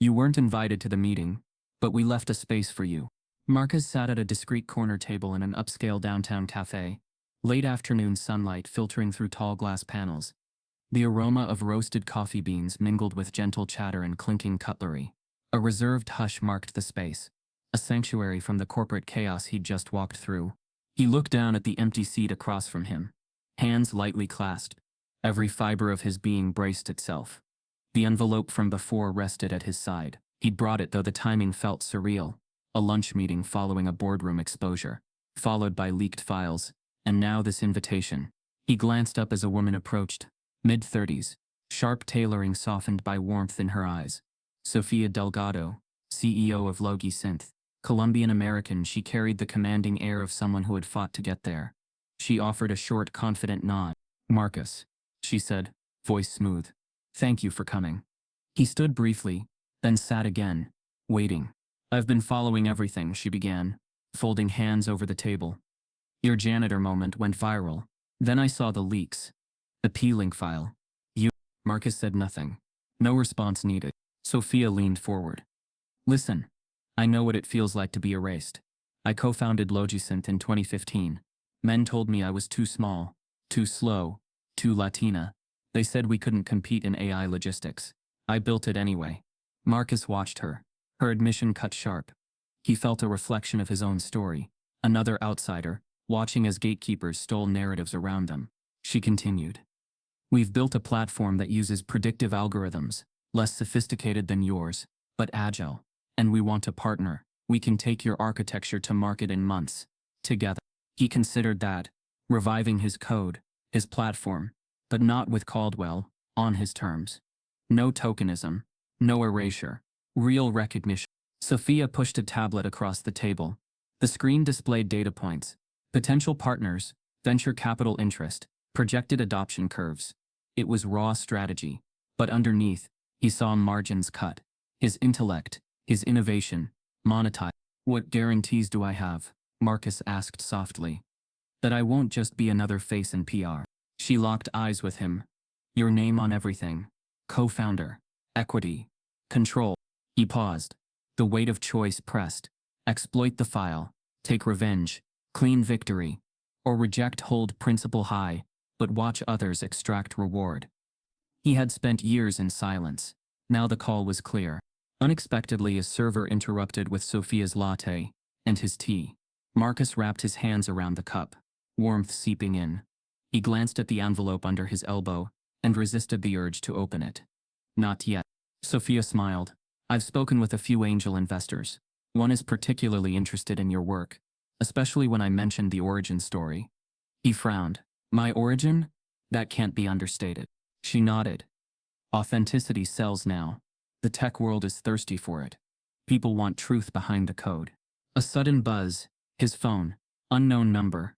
"You weren't invited to the meeting, but we left a space for you." Marcus sat at a discreet corner table in an upscale downtown cafe, late afternoon sunlight filtering through tall glass panels. The aroma of roasted coffee beans mingled with gentle chatter and clinking cutlery. A reserved hush marked the space, a sanctuary from the corporate chaos he'd just walked through. He looked down at the empty seat across from him, hands lightly clasped. Every fiber of his being braced itself. The envelope from before rested at his side. He'd brought it, though the timing felt surreal. A lunch meeting following a boardroom exposure, followed by leaked files, and now this invitation. He glanced up as a woman approached, mid-30s, sharp tailoring softened by warmth in her eyes. Sofia Delgado, CEO of Logi Synth. Colombian-American, she carried the commanding air of someone who had fought to get there. She offered a short, confident nod. "Marcus," she said, voice smooth. "Thank you for coming." He stood briefly, then sat again, waiting. "I've been following everything," she began, folding hands over the table. "Your janitor moment went viral. Then I saw the leaks. The P-Link file. You..." Marcus said nothing. No response needed. Sophia leaned forward. "Listen, I know what it feels like to be erased. I co-founded Logisynth in 2015. Men told me I was too small, too slow, too Latina. They said we couldn't compete in AI logistics. I built it anyway." Marcus watched her. Her admission cut sharp. He felt a reflection of his own story. Another outsider, watching as gatekeepers stole narratives around them. She continued. "We've built a platform that uses predictive algorithms, less sophisticated than yours, but agile. And we want to partner. We can take your architecture to market in months. Together." He considered that, reviving his code, his platform, but not with Caldwell, on his terms. No tokenism, no erasure, real recognition. Sophia pushed a tablet across the table. The screen displayed data points, potential partners, venture capital interest, projected adoption curves. It was raw strategy, but underneath, he saw margins cut. His intellect, his innovation, monetized. "What guarantees do I have?" Marcus asked softly. "That I won't just be another face in PR." She locked eyes with him. "Your name on everything. Co-founder. Equity. Control. He paused. The weight of choice pressed. Exploit the file. Take revenge. Clean victory. Or reject, hold principle high, but watch others extract reward. He had spent years in silence. Now the call was clear. Unexpectedly, a server interrupted with Sophia's latte and his tea. Marcus wrapped his hands around the cup, warmth seeping in. He glanced at the envelope under his elbow and resisted the urge to open it. Not yet. Sophia smiled. I've spoken with a few angel investors. One is particularly interested in your work, especially when I mentioned the origin story. He frowned. My origin? That can't be understated. She nodded. Authenticity sells now. The tech world is thirsty for it. People want truth behind the code. A sudden buzz. His phone. Unknown number.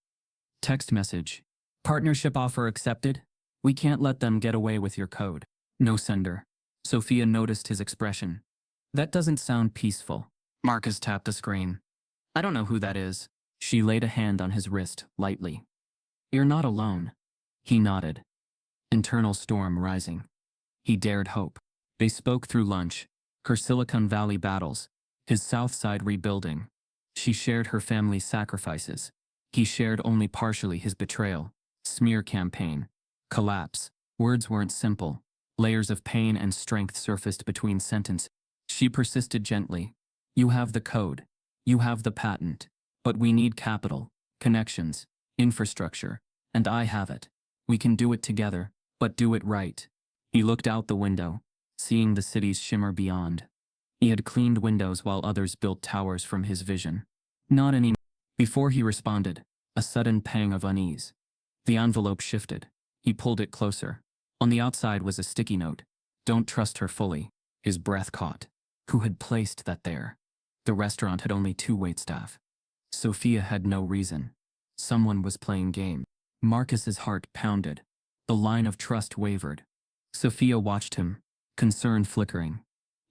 Text message. Partnership offer accepted? We can't let them get away with your code. No sender. Sophia noticed his expression. That doesn't sound peaceful. Marcus tapped the screen. I don't know who that is. She laid a hand on his wrist, lightly. You're not alone. He nodded. Internal storm rising. He dared hope. They spoke through lunch. Her Silicon Valley battles. His South Side rebuilding. She shared her family's sacrifices. He shared only partially his betrayal. Smear campaign. Collapse. Words weren't simple. Layers of pain and strength surfaced between sentences. She persisted gently. You have the code. You have the patent. But we need capital, connections, infrastructure, and I have it. We can do it together, but do it right. He looked out the window, seeing the city's shimmer beyond. He had cleaned windows while others built towers from his vision. Not anymore. Before he responded, a sudden pang of unease. The envelope shifted. He pulled it closer. On the outside was a sticky note. Don't trust her fully. His breath caught. Who had placed that there? The restaurant had only 2 waitstaff. Sophia had no reason. Someone was playing game. Marcus's heart pounded. The line of trust wavered. Sophia watched him, concern flickering.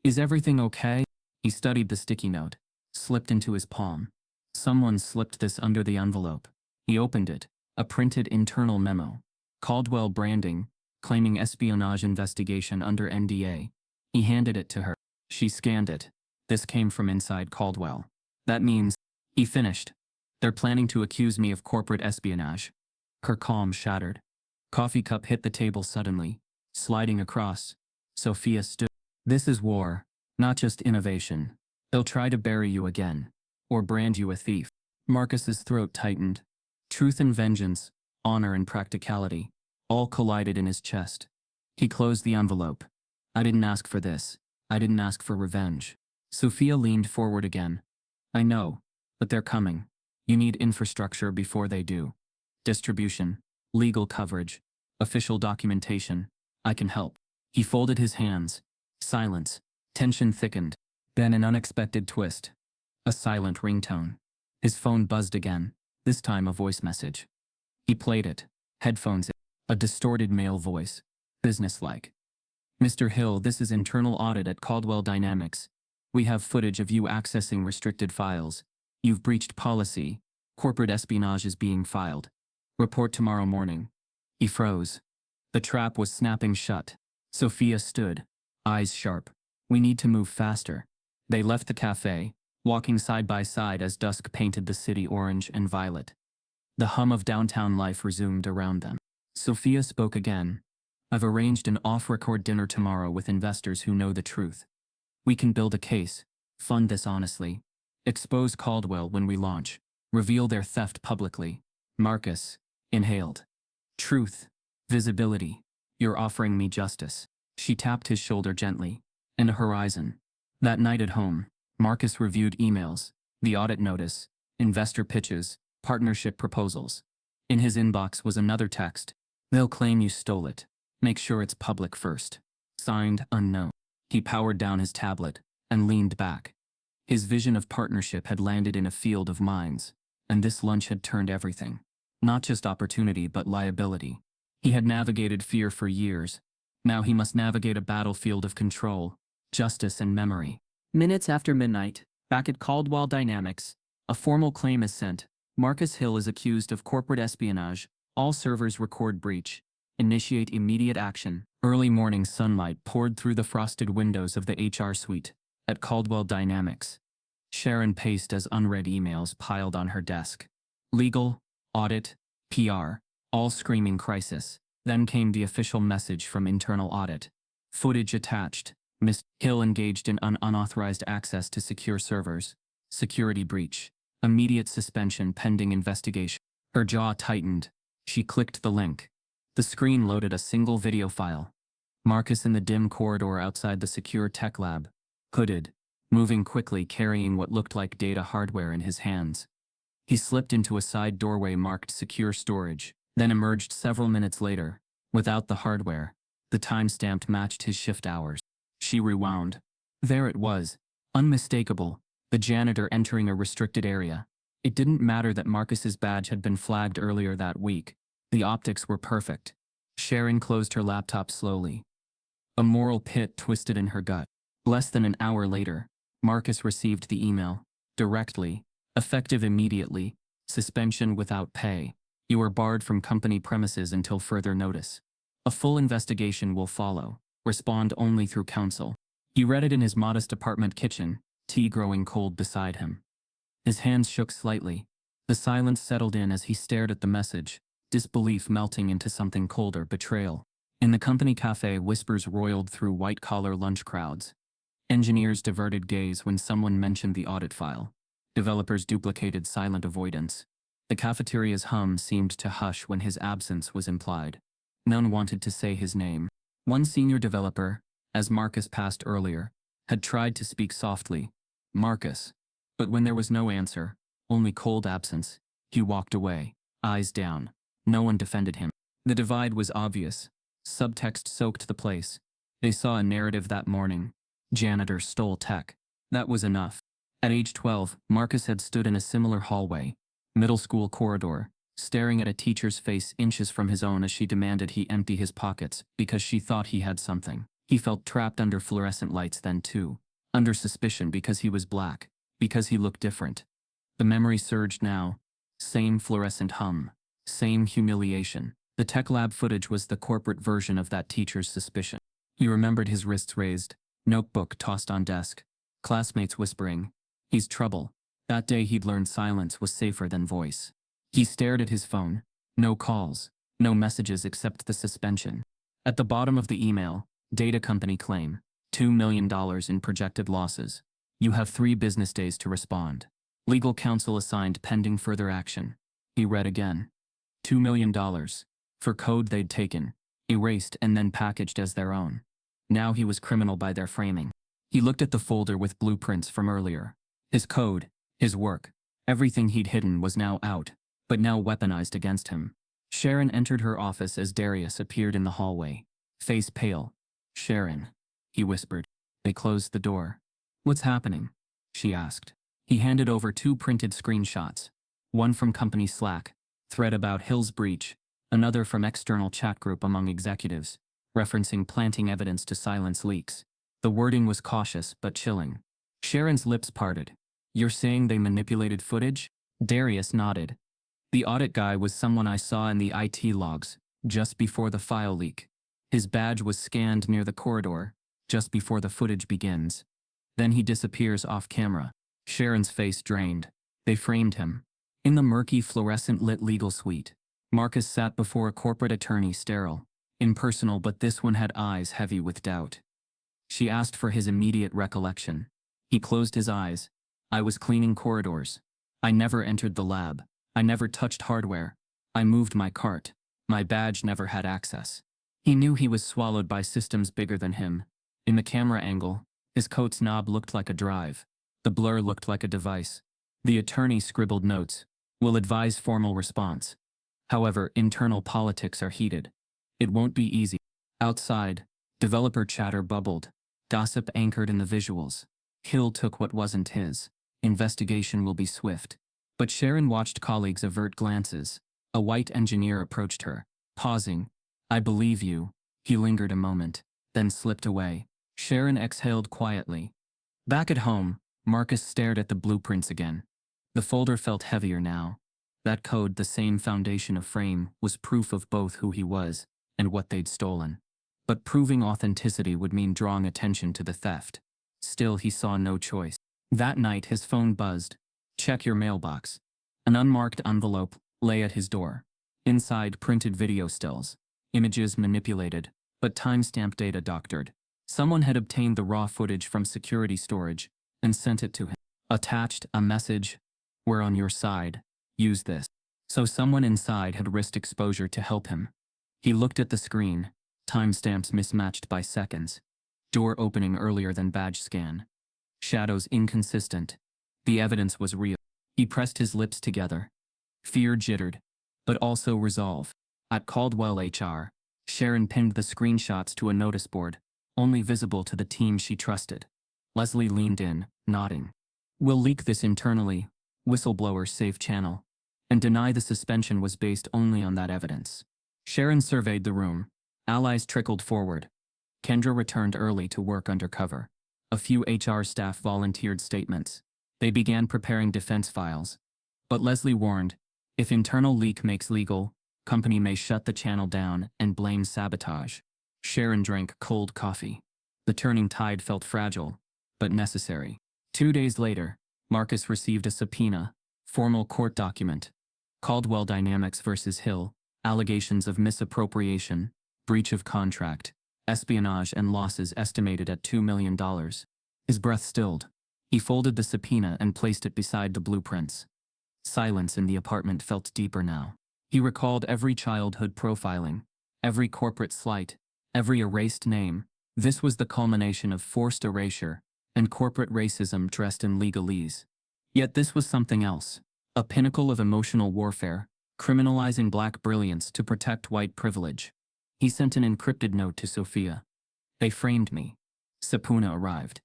Is everything okay? He studied the sticky note, slipped into his palm. Someone slipped this under the envelope. He opened it, a printed internal memo. Caldwell branding, claiming espionage investigation under NDA. He handed it to her. She scanned it. This came from inside Caldwell. That means, he finished. They're planning to accuse me of corporate espionage. Her calm shattered. Coffee cup hit the table suddenly, sliding across. Sophia stood. This is war, not just innovation. They'll try to bury you again, or brand you a thief. Marcus's throat tightened. Truth and vengeance, honor and practicality, all collided in his chest. He closed the envelope. I didn't ask for this. I didn't ask for revenge. Sophia leaned forward again. I know, but they're coming. You need infrastructure before they do. Distribution, legal coverage, official documentation. I can help. He folded his hands. Silence. Tension thickened. Then an unexpected twist. A silent ringtone. His phone buzzed again, this time a voice message. He played it. Headphones. A distorted male voice. Businesslike. Mr. Hill, this is internal audit at Caldwell Dynamics. We have footage of you accessing restricted files. You've breached policy. Corporate espionage is being filed. Report tomorrow morning. He froze. The trap was snapping shut. Sophia stood, eyes sharp. We need to move faster. They left the cafe, walking side by side as dusk painted the city orange and violet. The hum of downtown life resumed around them. Sophia spoke again. I've arranged an off-record dinner tomorrow with investors who know the truth. We can build a case, fund this honestly, expose Caldwell when we launch, reveal their theft publicly. Marcus inhaled. Truth, visibility. You're offering me justice. She tapped his shoulder gently. And a horizon. That night at home, Marcus reviewed emails, the audit notice, investor pitches, partnership proposals. In his inbox was another text. They'll claim you stole it. Make sure it's public first. Signed, unknown. He powered down his tablet and leaned back. His vision of partnership had landed in a field of mines, and this lunch had turned everything. Not just opportunity but liability. He had navigated fear for years. Now he must navigate a battlefield of control, justice and memory. Minutes after midnight, back at Caldwell Dynamics, a formal claim is sent. Marcus Hill is accused of corporate espionage. All servers record breach. Initiate immediate action. Early morning sunlight poured through the frosted windows of the HR suite at Caldwell Dynamics. Sharon paced as unread emails piled on her desk. Legal, audit, PR, all screaming crisis. Then came the official message from internal audit. Footage attached. Ms. Hill engaged in unauthorized access to secure servers. Security breach. Immediate suspension pending investigation. Her jaw tightened. She clicked the link. The screen loaded a single video file. Marcus in the dim corridor outside the secure tech lab. Hooded. Moving quickly, carrying what looked like data hardware in his hands. He slipped into a side doorway marked secure storage, then emerged several minutes later, without the hardware. The timestamp matched his shift hours. She rewound. There it was, unmistakable, the janitor entering a restricted area. It didn't matter that Marcus's badge had been flagged earlier that week. The optics were perfect. Sharon closed her laptop slowly. A moral pit twisted in her gut. Less than an hour later, Marcus received the email. Directly. Effective immediately. Suspension without pay. You are barred from company premises until further notice. A full investigation will follow. Respond only through counsel. He read it in his modest apartment kitchen, tea growing cold beside him. His hands shook slightly. The silence settled in as he stared at the message, disbelief melting into something colder, betrayal. In the company cafe, whispers roiled through white-collar lunch crowds. Engineers diverted gaze when someone mentioned the audit file. Developers duplicated silent avoidance. The cafeteria's hum seemed to hush when his absence was implied. None wanted to say his name. One senior developer, as Marcus passed earlier, had tried to speak softly, Marcus. But when there was no answer, only cold absence, he walked away, eyes down. No one defended him. The divide was obvious. Subtext soaked the place. They saw a narrative that morning. Janitor stole tech. That was enough. At age 12, Marcus had stood in a similar hallway, middle school corridor, staring at a teacher's face inches from his own as she demanded he empty his pockets because she thought he had something. He felt trapped under fluorescent lights then too. Under suspicion because he was black, because he looked different. The memory surged now. Same fluorescent hum. Same humiliation. The tech lab footage was the corporate version of that teacher's suspicion. He remembered his wrists raised, notebook tossed on desk, classmates whispering, "He's trouble." That day he'd learned silence was safer than voice. He stared at his phone. No calls, no messages except the suspension. At the bottom of the email, data company claim, $2 million in projected losses. You have 3 business days to respond. Legal counsel assigned pending further action. He read again. $2 million. For code they'd taken, erased and then packaged as their own. Now he was criminal by their framing. He looked at the folder with blueprints from earlier. His code, his work, everything he'd hidden was now out, but now weaponized against him. Sharon entered her office as Darius appeared in the hallway, face pale. "Sharon," he whispered. They closed the door. "What's happening?" she asked. He handed over 2 printed screenshots. One from company Slack, thread about Hill's breach, another from external chat group among executives, referencing planting evidence to silence leaks. The wording was cautious but chilling. Sharon's lips parted. "You're saying they manipulated footage?" Darius nodded. "The audit guy was someone I saw in the IT logs, just before the file leak. His badge was scanned near the corridor, just before the footage begins. Then he disappears off camera." Sharon's face drained. They framed him. In the murky fluorescent-lit legal suite, Marcus sat before a corporate attorney, sterile, impersonal, but this one had eyes heavy with doubt. She asked for his immediate recollection. He closed his eyes. "I was cleaning corridors. I never entered the lab. I never touched hardware. I moved my cart. My badge never had access." He knew he was swallowed by systems bigger than him. In the camera angle, his coat's knob looked like a drive. The blur looked like a device. The attorney scribbled notes. "Will advise formal response. However, internal politics are heated. It won't be easy." Outside, developer chatter bubbled. Gossip anchored in the visuals. Hill took what wasn't his. Investigation will be swift. But Sharon watched colleagues avert glances. A white engineer approached her, pausing. "I believe you." He lingered a moment, then slipped away. Sharon exhaled quietly. Back at home, Marcus stared at the blueprints again. The folder felt heavier now. That code, the same foundation of frame, was proof of both who he was and what they'd stolen. but proving authenticity would mean drawing attention to the theft. Still, he saw no choice. That night, his phone buzzed. "Check your mailbox." An unmarked envelope lay at his door. Inside, printed video stills, images manipulated, but timestamp data doctored. Someone had obtained the raw footage from security storage and sent it to him. Attached, a message: "We're on your side. Use this." So someone inside had risked exposure to help him. He looked at the screen, timestamps mismatched by seconds. Door opening earlier than badge scan. Shadows inconsistent. The evidence was real. He pressed his lips together. Fear jittered, but also resolve. At Caldwell HR, Sharon pinned the screenshots to a notice board, only visible to the team she trusted. Leslie leaned in, nodding. "We'll leak this internally, whistleblower safe channel, and deny the suspension was based only on that evidence." Sharon surveyed the room. Allies trickled forward. Kendra returned early to work undercover. A few HR staff volunteered statements. They began preparing defense files. But Leslie warned, if internal leak makes legal, company may shut the channel down and blame sabotage. Sharon drank cold coffee. The turning tide felt fragile, but necessary. 2 days later, Marcus received a subpoena, formal court document. Caldwell Dynamics versus Hill, allegations of misappropriation, breach of contract, espionage and losses estimated at $2 million. His breath stilled. He folded the subpoena and placed it beside the blueprints. Silence in the apartment felt deeper now. He recalled every childhood profiling, every corporate slight, every erased name. This was the culmination of forced erasure and corporate racism dressed in legalese. Yet this was something else, a pinnacle of emotional warfare, criminalizing black brilliance to protect white privilege. He sent an encrypted note to Sophia. "They framed me." Subpoena arrived.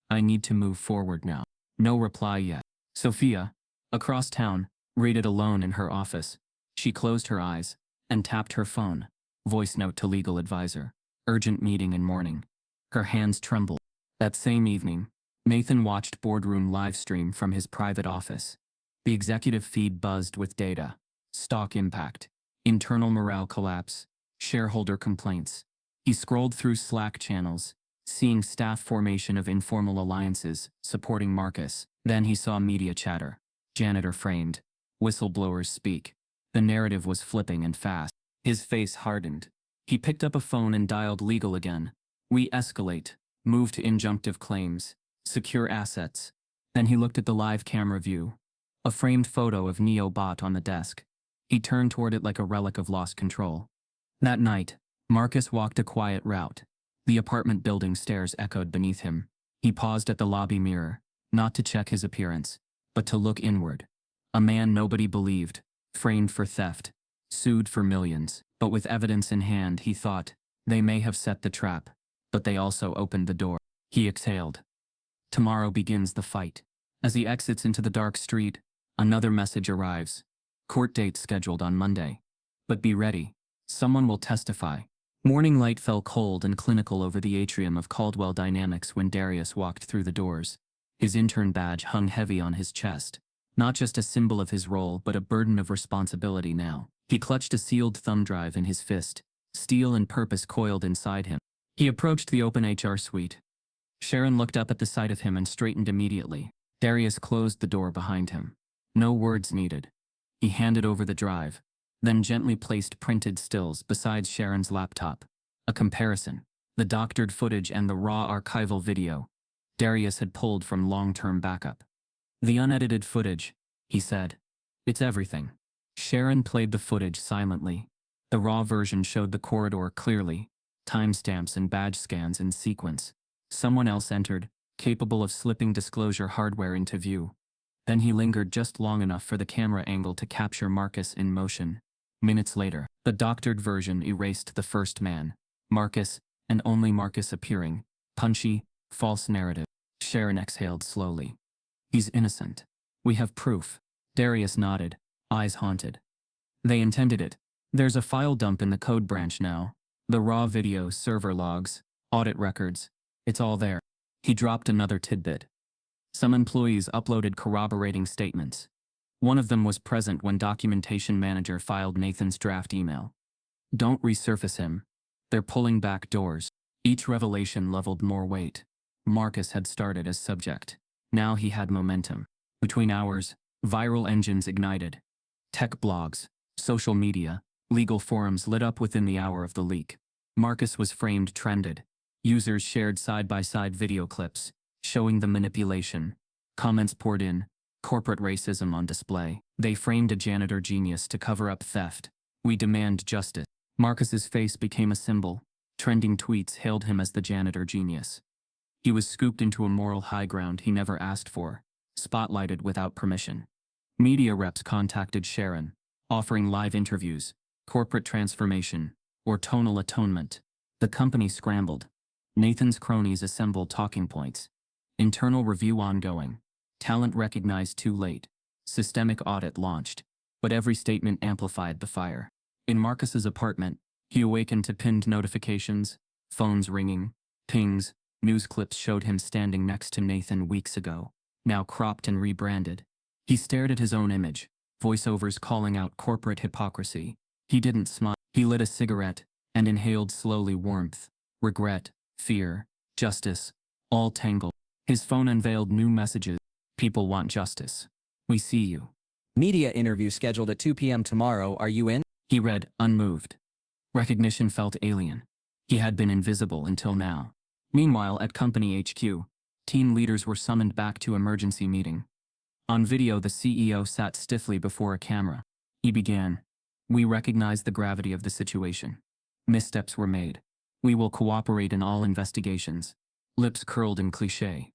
"I need to move forward now." No reply yet. Sophia, across town, read alone in her office. She closed her eyes and tapped her phone. Voice note to legal advisor. Urgent meeting in morning. Her hands trembled. That same evening, Nathan watched boardroom livestream from his private office. The executive feed buzzed with data. Stock impact. Internal morale collapse. Shareholder complaints. He scrolled through Slack channels, seeing staff formation of informal alliances supporting Marcus. Then he saw media chatter. Janitor framed. Whistleblowers speak. The narrative was flipping and fast. His face hardened. He picked up a phone and dialed legal again. "We escalate. Move to injunctive claims. Secure assets." Then he looked at the live camera view. A framed photo of Neo Bot on the desk. He turned toward it like a relic of lost control. That night, Marcus walked a quiet route. The apartment building stairs echoed beneath him. He paused at the lobby mirror, not to check his appearance, but to look inward. A man nobody believed, framed for theft, sued for millions, but with evidence in hand, he thought, they may have set the trap, but they also opened the door. He exhaled. Tomorrow begins the fight. As he exits into the dark street, another message arrives. Court date scheduled on Monday. But be ready. Someone will testify. Morning light fell cold and clinical over the atrium of Caldwell Dynamics when Darius walked through the doors. His intern badge hung heavy on his chest. Not just a symbol of his role, but a burden of responsibility now. He clutched a sealed thumb drive in his fist, steel and purpose coiled inside him. He approached the open HR suite. Sharon looked up at the sight of him and straightened immediately. Darius closed the door behind him. No words needed. He handed over the drive, then gently placed printed stills beside Sharon's laptop. A comparison. The doctored footage and the raw archival video Darius had pulled from long-term backup. "The unedited footage," he said. "It's everything." Sharon played the footage silently. The raw version showed the corridor clearly, timestamps and badge scans in sequence. Someone else entered, capable of slipping disclosure hardware into view. Then he lingered just long enough for the camera angle to capture Marcus in motion. Minutes later, the doctored version erased the first man, Marcus, and only Marcus appearing. Punchy, false narrative. Sharon exhaled slowly. "He's innocent. We have proof." Darius nodded, eyes haunted. "They intended it. There's a file dump in the code branch now. The raw video, server logs, audit records. It's all there." He dropped another tidbit. Some employees uploaded corroborating statements. One of them was present when documentation manager filed Nathan's draft email. "Don't resurface him. They're pulling back doors. Each revelation leveled more weight. Marcus had started as subject. Now he had momentum. Between hours, viral engines ignited. Tech blogs, social media, legal forums lit up within the hour of the leak. Marcus was framed trended. Users shared side-by-side video clips, showing the manipulation. Comments poured in, corporate racism on display. They framed a janitor genius to cover up theft. We demand justice. Marcus's face became a symbol. Trending tweets hailed him as the janitor genius. He was scooped into a moral high ground he never asked for, spotlighted without permission. Media reps contacted Sharon, offering live interviews, corporate transformation, or tonal atonement. The company scrambled. Nathan's cronies assembled talking points. Internal review ongoing. Talent recognized too late. Systemic audit launched. But every statement amplified the fire. In Marcus's apartment, he awakened to pinned notifications, phones ringing, pings. News clips showed him standing next to Nathan weeks ago, now cropped and rebranded. He stared at his own image, voiceovers calling out corporate hypocrisy. He didn't smile. He lit a cigarette and inhaled slowly warmth, regret, fear, justice, all tangled. His phone unveiled new messages. People want justice. We see you. Media interview scheduled at 2 p.m. tomorrow. Are you in? He read, unmoved. Recognition felt alien. He had been invisible until now. Meanwhile, at company HQ, team leaders were summoned back to emergency meeting. On video, the CEO sat stiffly before a camera. He began, "We recognize the gravity of the situation. Missteps were made. We will cooperate in all investigations." Lips curled in cliché.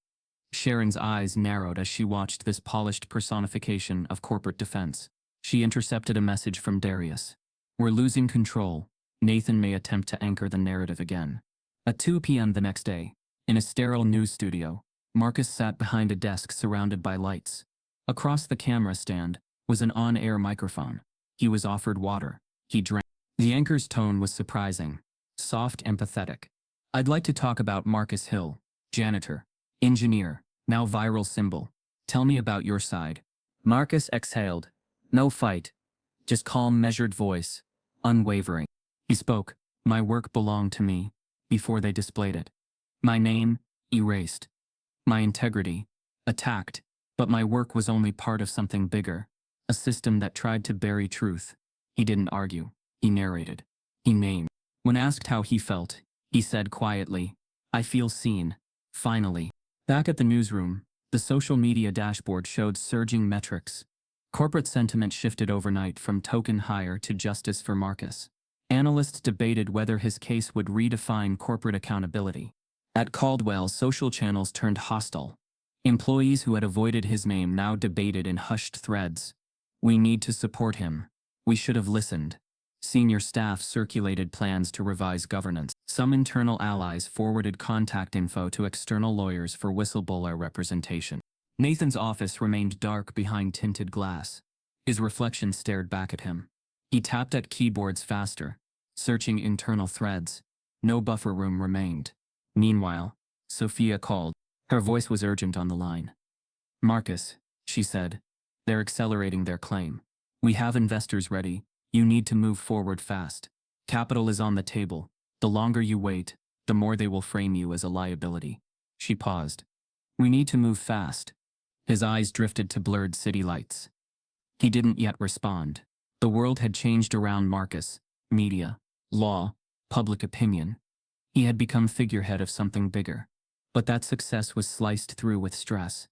Sharon's eyes narrowed as she watched this polished personification of corporate defense. She intercepted a message from Darius. "We're losing control. Nathan may attempt to anchor the narrative again." At 2 p.m. the next day, in a sterile news studio, Marcus sat behind a desk surrounded by lights. Across the camera stand was an on-air microphone. He was offered water. He drank. The anchor's tone was surprising, soft, empathetic. "I'd like to talk about Marcus Hill, janitor, engineer, now viral symbol. Tell me about your side." Marcus exhaled. No fight. Just calm, measured voice. Unwavering. He spoke. "My work belonged to me, before they displayed it. My name, erased. My integrity, attacked. But my work was only part of something bigger. A system that tried to bury truth." He didn't argue. He narrated. He named. When asked how he felt, he said quietly, "I feel seen. Finally." Back at the newsroom, the social media dashboard showed surging metrics. Corporate sentiment shifted overnight from token hire to justice for Marcus. Analysts debated whether his case would redefine corporate accountability. At Caldwell, social channels turned hostile. Employees who had avoided his name now debated in hushed threads. "We need to support him. We should have listened." Senior staff circulated plans to revise governance. Some internal allies forwarded contact info to external lawyers for whistleblower representation. Nathan's office remained dark behind tinted glass. His reflection stared back at him. He tapped at keyboards faster, searching internal threads. No buffer room remained. Meanwhile, Sophia called. Her voice was urgent on the line. "Marcus," she said, "they're accelerating their claim. We have investors ready. You need to move forward fast. Capital is on the table. The longer you wait, the more they will frame you as a liability." She paused. "We need to move fast." His eyes drifted to blurred city lights. He didn't yet respond. The world had changed around Marcus. Media, law, public opinion. He had become figurehead of something bigger. But that success was sliced through with stress.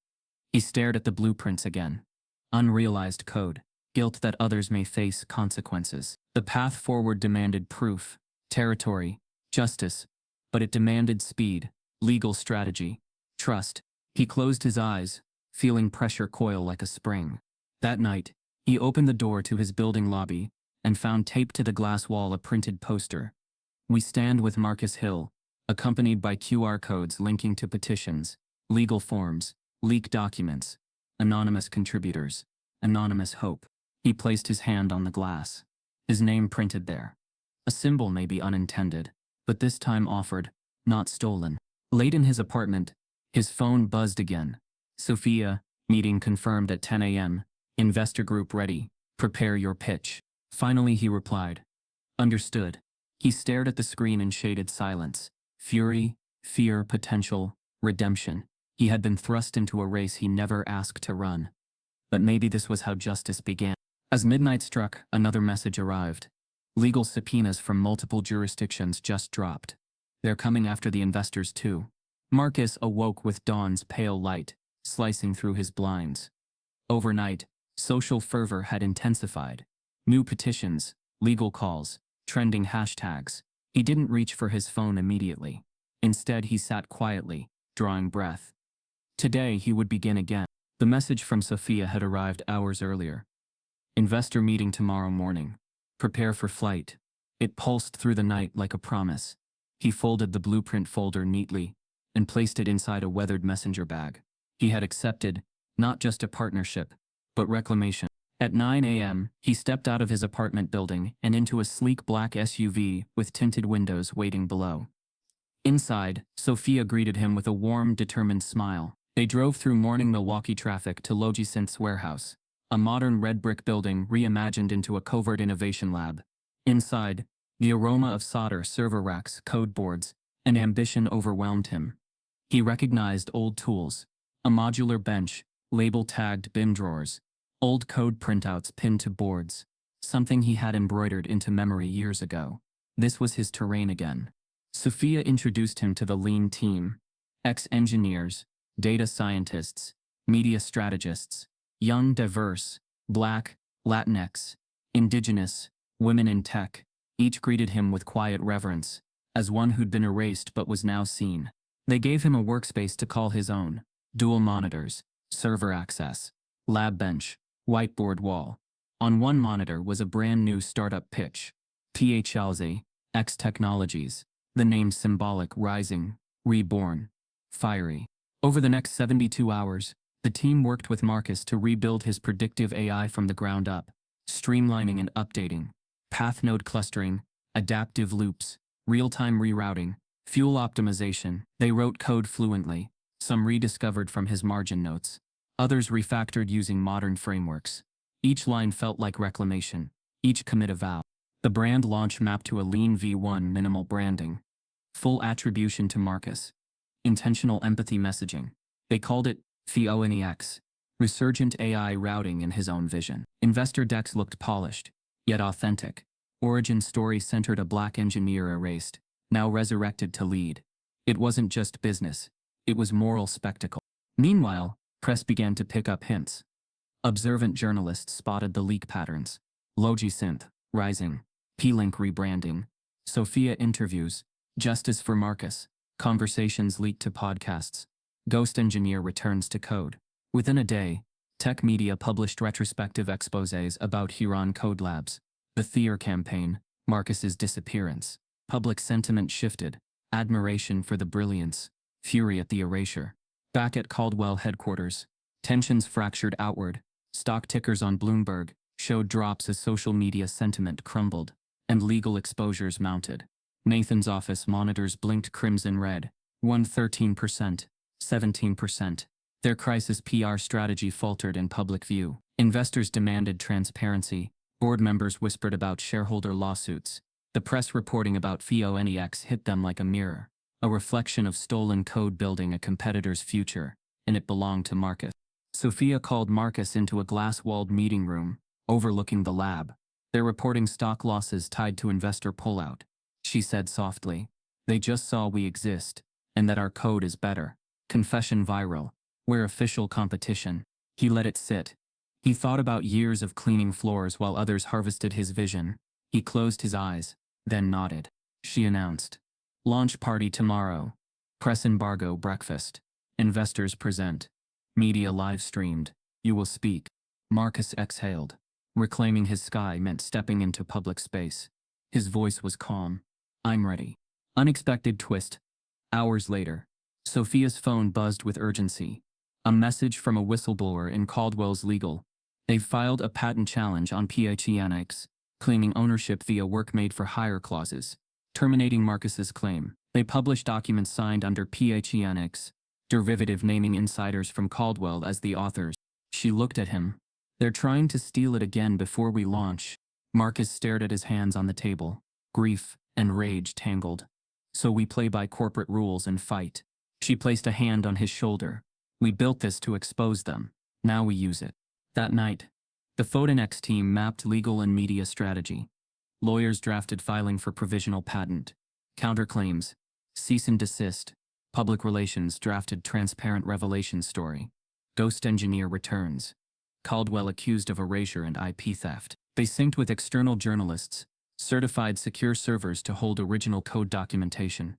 He stared at the blueprints again. Unrealized code, guilt that others may face consequences. The path forward demanded proof, territory, justice, but it demanded speed, legal strategy, trust. He closed his eyes, feeling pressure coil like a spring. That night, he opened the door to his building lobby and found taped to the glass wall a printed poster. "We stand with Marcus Hill," accompanied by QR codes linking to petitions, legal forms, leaked documents, anonymous contributors, anonymous hope. He placed his hand on the glass. His name printed there. A symbol may be unintended, but this time offered, not stolen. Late in his apartment, his phone buzzed again. "Sophia, meeting confirmed at 10 a.m. Investor group ready. Prepare your pitch." Finally he replied, "Understood." He stared at the screen in shaded silence. Fury, fear, potential, redemption. He had been thrust into a race he never asked to run. But maybe this was how justice began. As midnight struck, another message arrived. Legal subpoenas from multiple jurisdictions just dropped. They're coming after the investors too. Marcus awoke with dawn's pale light, slicing through his blinds. Overnight, social fervor had intensified. New petitions, legal calls, trending hashtags. He didn't reach for his phone immediately. Instead, he sat quietly, drawing breath. Today, he would begin again. The message from Sophia had arrived hours earlier. Investor meeting tomorrow morning. Prepare for flight. It pulsed through the night like a promise. He folded the blueprint folder neatly and placed it inside a weathered messenger bag. He had accepted, not just a partnership, but reclamation. At 9 a.m., he stepped out of his apartment building and into a sleek black SUV with tinted windows waiting below. Inside, Sophia greeted him with a warm, determined smile. They drove through morning Milwaukee traffic to Logisynth's warehouse, a modern red brick building reimagined into a covert innovation lab. Inside, the aroma of solder, server racks, code boards, and ambition overwhelmed him. He recognized old tools, a modular bench, label-tagged bin drawers, old code printouts pinned to boards, something he had embroidered into memory years ago. This was his terrain again. Sophia introduced him to the lean team, ex-engineers, data scientists, media strategists, young, diverse, Black, Latinx, Indigenous, women in tech. Each greeted him with quiet reverence, as one who'd been erased but was now seen. They gave him a workspace to call his own, dual monitors, server access, lab bench, whiteboard wall. On one monitor was a brand new startup pitch. PHLZ, X Technologies, the name symbolic, rising, reborn, fiery. Over the next 72 hours, the team worked with Marcus to rebuild his predictive AI from the ground up, streamlining and updating, path node clustering, adaptive loops, real-time rerouting, fuel optimization. They wrote code fluently, some rediscovered from his margin notes, others refactored using modern frameworks. Each line felt like reclamation, each commit a vow. The brand launch mapped to a lean V1 minimal branding. Full attribution to Marcus. Intentional empathy messaging. They called it ThoughtProvoking, resurgent AI routing in his own vision. Investor decks looked polished, yet authentic. Origin story centered a Black engineer erased, now resurrected to lead. It wasn't just business, it was moral spectacle. Meanwhile, press began to pick up hints. Observant journalists spotted the leak patterns. Logisynth, rising. P-Link rebranding. Sophia interviews. Justice for Marcus. Conversations leaked to podcasts. Ghost engineer returns to code. Within a day, tech media published retrospective exposés about Huron Code Labs, the Thier campaign, Marcus's disappearance. Public sentiment shifted. Admiration for the brilliance. Fury at the erasure. Back at Caldwell headquarters, tensions fractured outward. Stock tickers on Bloomberg showed drops as social media sentiment crumbled, and legal exposures mounted. Nathan's office monitors blinked crimson red, 13%, 17%. Their crisis PR strategy faltered in public view. Investors demanded transparency. Board members whispered about shareholder lawsuits. The press reporting about ThoughtProvoking hit them like a mirror, a reflection of stolen code building a competitor's future, and it belonged to Marcus. Sophia called Marcus into a glass-walled meeting room, overlooking the lab. They're reporting stock losses tied to investor pullout, she said softly. They just saw we exist, and that our code is better. Confession viral. We're official competition. He let it sit. He thought about years of cleaning floors while others harvested his vision. He closed his eyes, then nodded. She announced. Launch party tomorrow. Press embargo breakfast. Investors present. Media live streamed. You will speak. Marcus exhaled. Reclaiming his sky meant stepping into public space. His voice was calm. I'm ready. Unexpected twist. Hours later, Sophia's phone buzzed with urgency. A message from a whistleblower in Caldwell's legal. They've filed a patent challenge on PHENX, claiming ownership via work-made-for-hire clauses, terminating Marcus's claim. They published documents signed under PHENX, derivative naming insiders from Caldwell as the authors. She looked at him. They're trying to steal it again before we launch. Marcus stared at his hands on the table. Grief, and rage tangled. So we play by corporate rules and fight. She placed a hand on his shoulder. We built this to expose them. Now we use it. That night, the Photonex team mapped legal and media strategy. Lawyers drafted filing for provisional patent, counterclaims, cease and desist. Public relations drafted transparent revelation story. Ghost engineer returns. Caldwell accused of erasure and IP theft. They synced with external journalists, certified secure servers to hold original code documentation.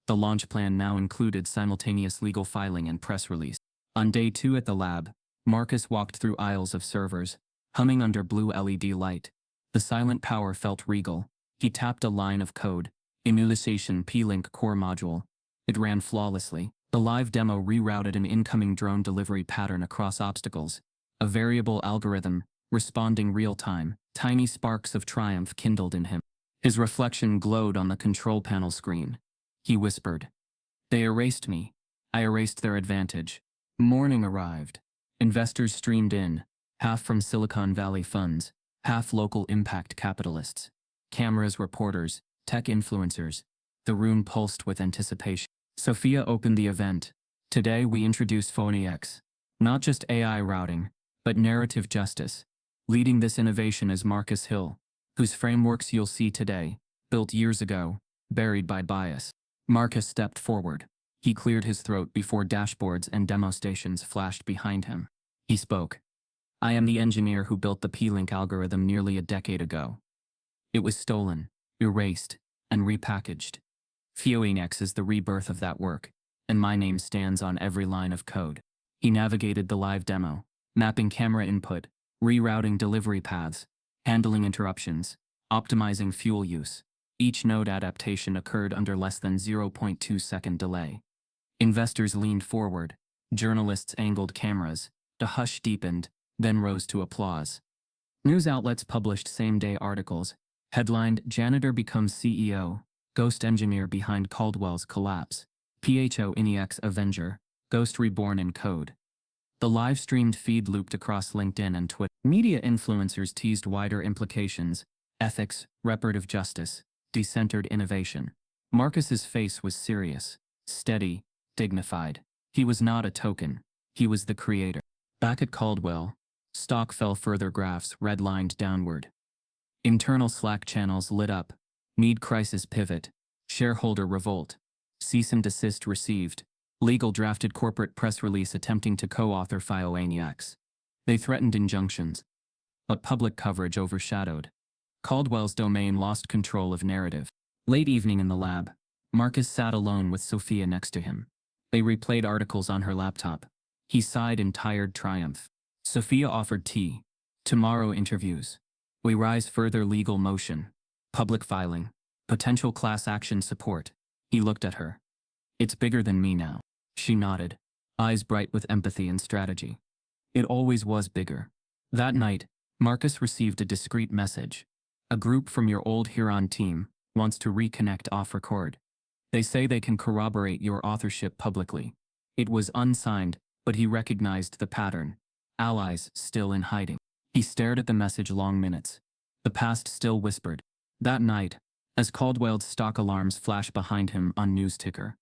The launch plan now included simultaneous legal filing and press release. On day 2 at the lab, Marcus walked through aisles of servers, humming under blue LED light. The silent power felt regal. He tapped a line of code, emulation P-Link core module. It ran flawlessly. The live demo rerouted an incoming drone delivery pattern across obstacles, a variable algorithm, responding real-time. Tiny sparks of triumph kindled in him. His reflection glowed on the control panel screen. He whispered, "They erased me. I erased their advantage." Morning arrived. Investors streamed in, half from Silicon Valley funds, half local impact capitalists. Cameras, reporters, tech influencers. The room pulsed with anticipation. Sophia opened the event. "Today we introduce Phonex. Not just AI routing, but narrative justice. Leading this innovation is Marcus Hill, whose frameworks you'll see today, built years ago, buried by bias." Marcus stepped forward. He cleared his throat before dashboards and demo stations flashed behind him. He spoke. "I am the engineer who built the P-Link algorithm nearly a decade ago. It was stolen, erased, and repackaged. Phonex is the rebirth of that work, and my name stands on every line of code." He navigated the live demo, mapping camera input, rerouting delivery paths, handling interruptions, optimizing fuel use. Each node adaptation occurred under less than 0.2-second delay. Investors leaned forward, journalists angled cameras, the hush deepened, then rose to applause. News outlets published same-day articles, headlined "Janitor becomes CEO, Ghost engineer behind Caldwell's collapse, Phonex Avenger, Ghost reborn in code." The live-streamed feed looped across LinkedIn and Twitter. Media influencers teased wider implications: ethics, reparative justice, decentered innovation. Marcus's face was serious, steady, dignified. He was not a token. He was the creator. Back at Caldwell, stock fell further, graphs redlined downward. Internal Slack channels lit up. Need crisis pivot. Shareholder revolt. Cease and desist received. Legal drafted corporate press release attempting to co-author Phonex. They threatened injunctions. But public coverage overshadowed. Caldwell's domain lost control of narrative. Late evening in the lab, Marcus sat alone with Sophia next to him. They replayed articles on her laptop. He sighed in tired triumph. Sophia offered tea. "Tomorrow interviews. We rise further legal motion. Public filing. Potential class action support." He looked at her. "It's bigger than me now." She nodded, eyes bright with empathy and strategy. "It always was bigger." That night, Marcus received a discreet message. "A group from your old Huron team wants to reconnect off record. They say they can corroborate your authorship publicly." It was unsigned, but he recognized the pattern. Allies still in hiding. He stared at the message long minutes. The past still whispered. That night, as Caldwell's stock alarms flash behind him on news ticker,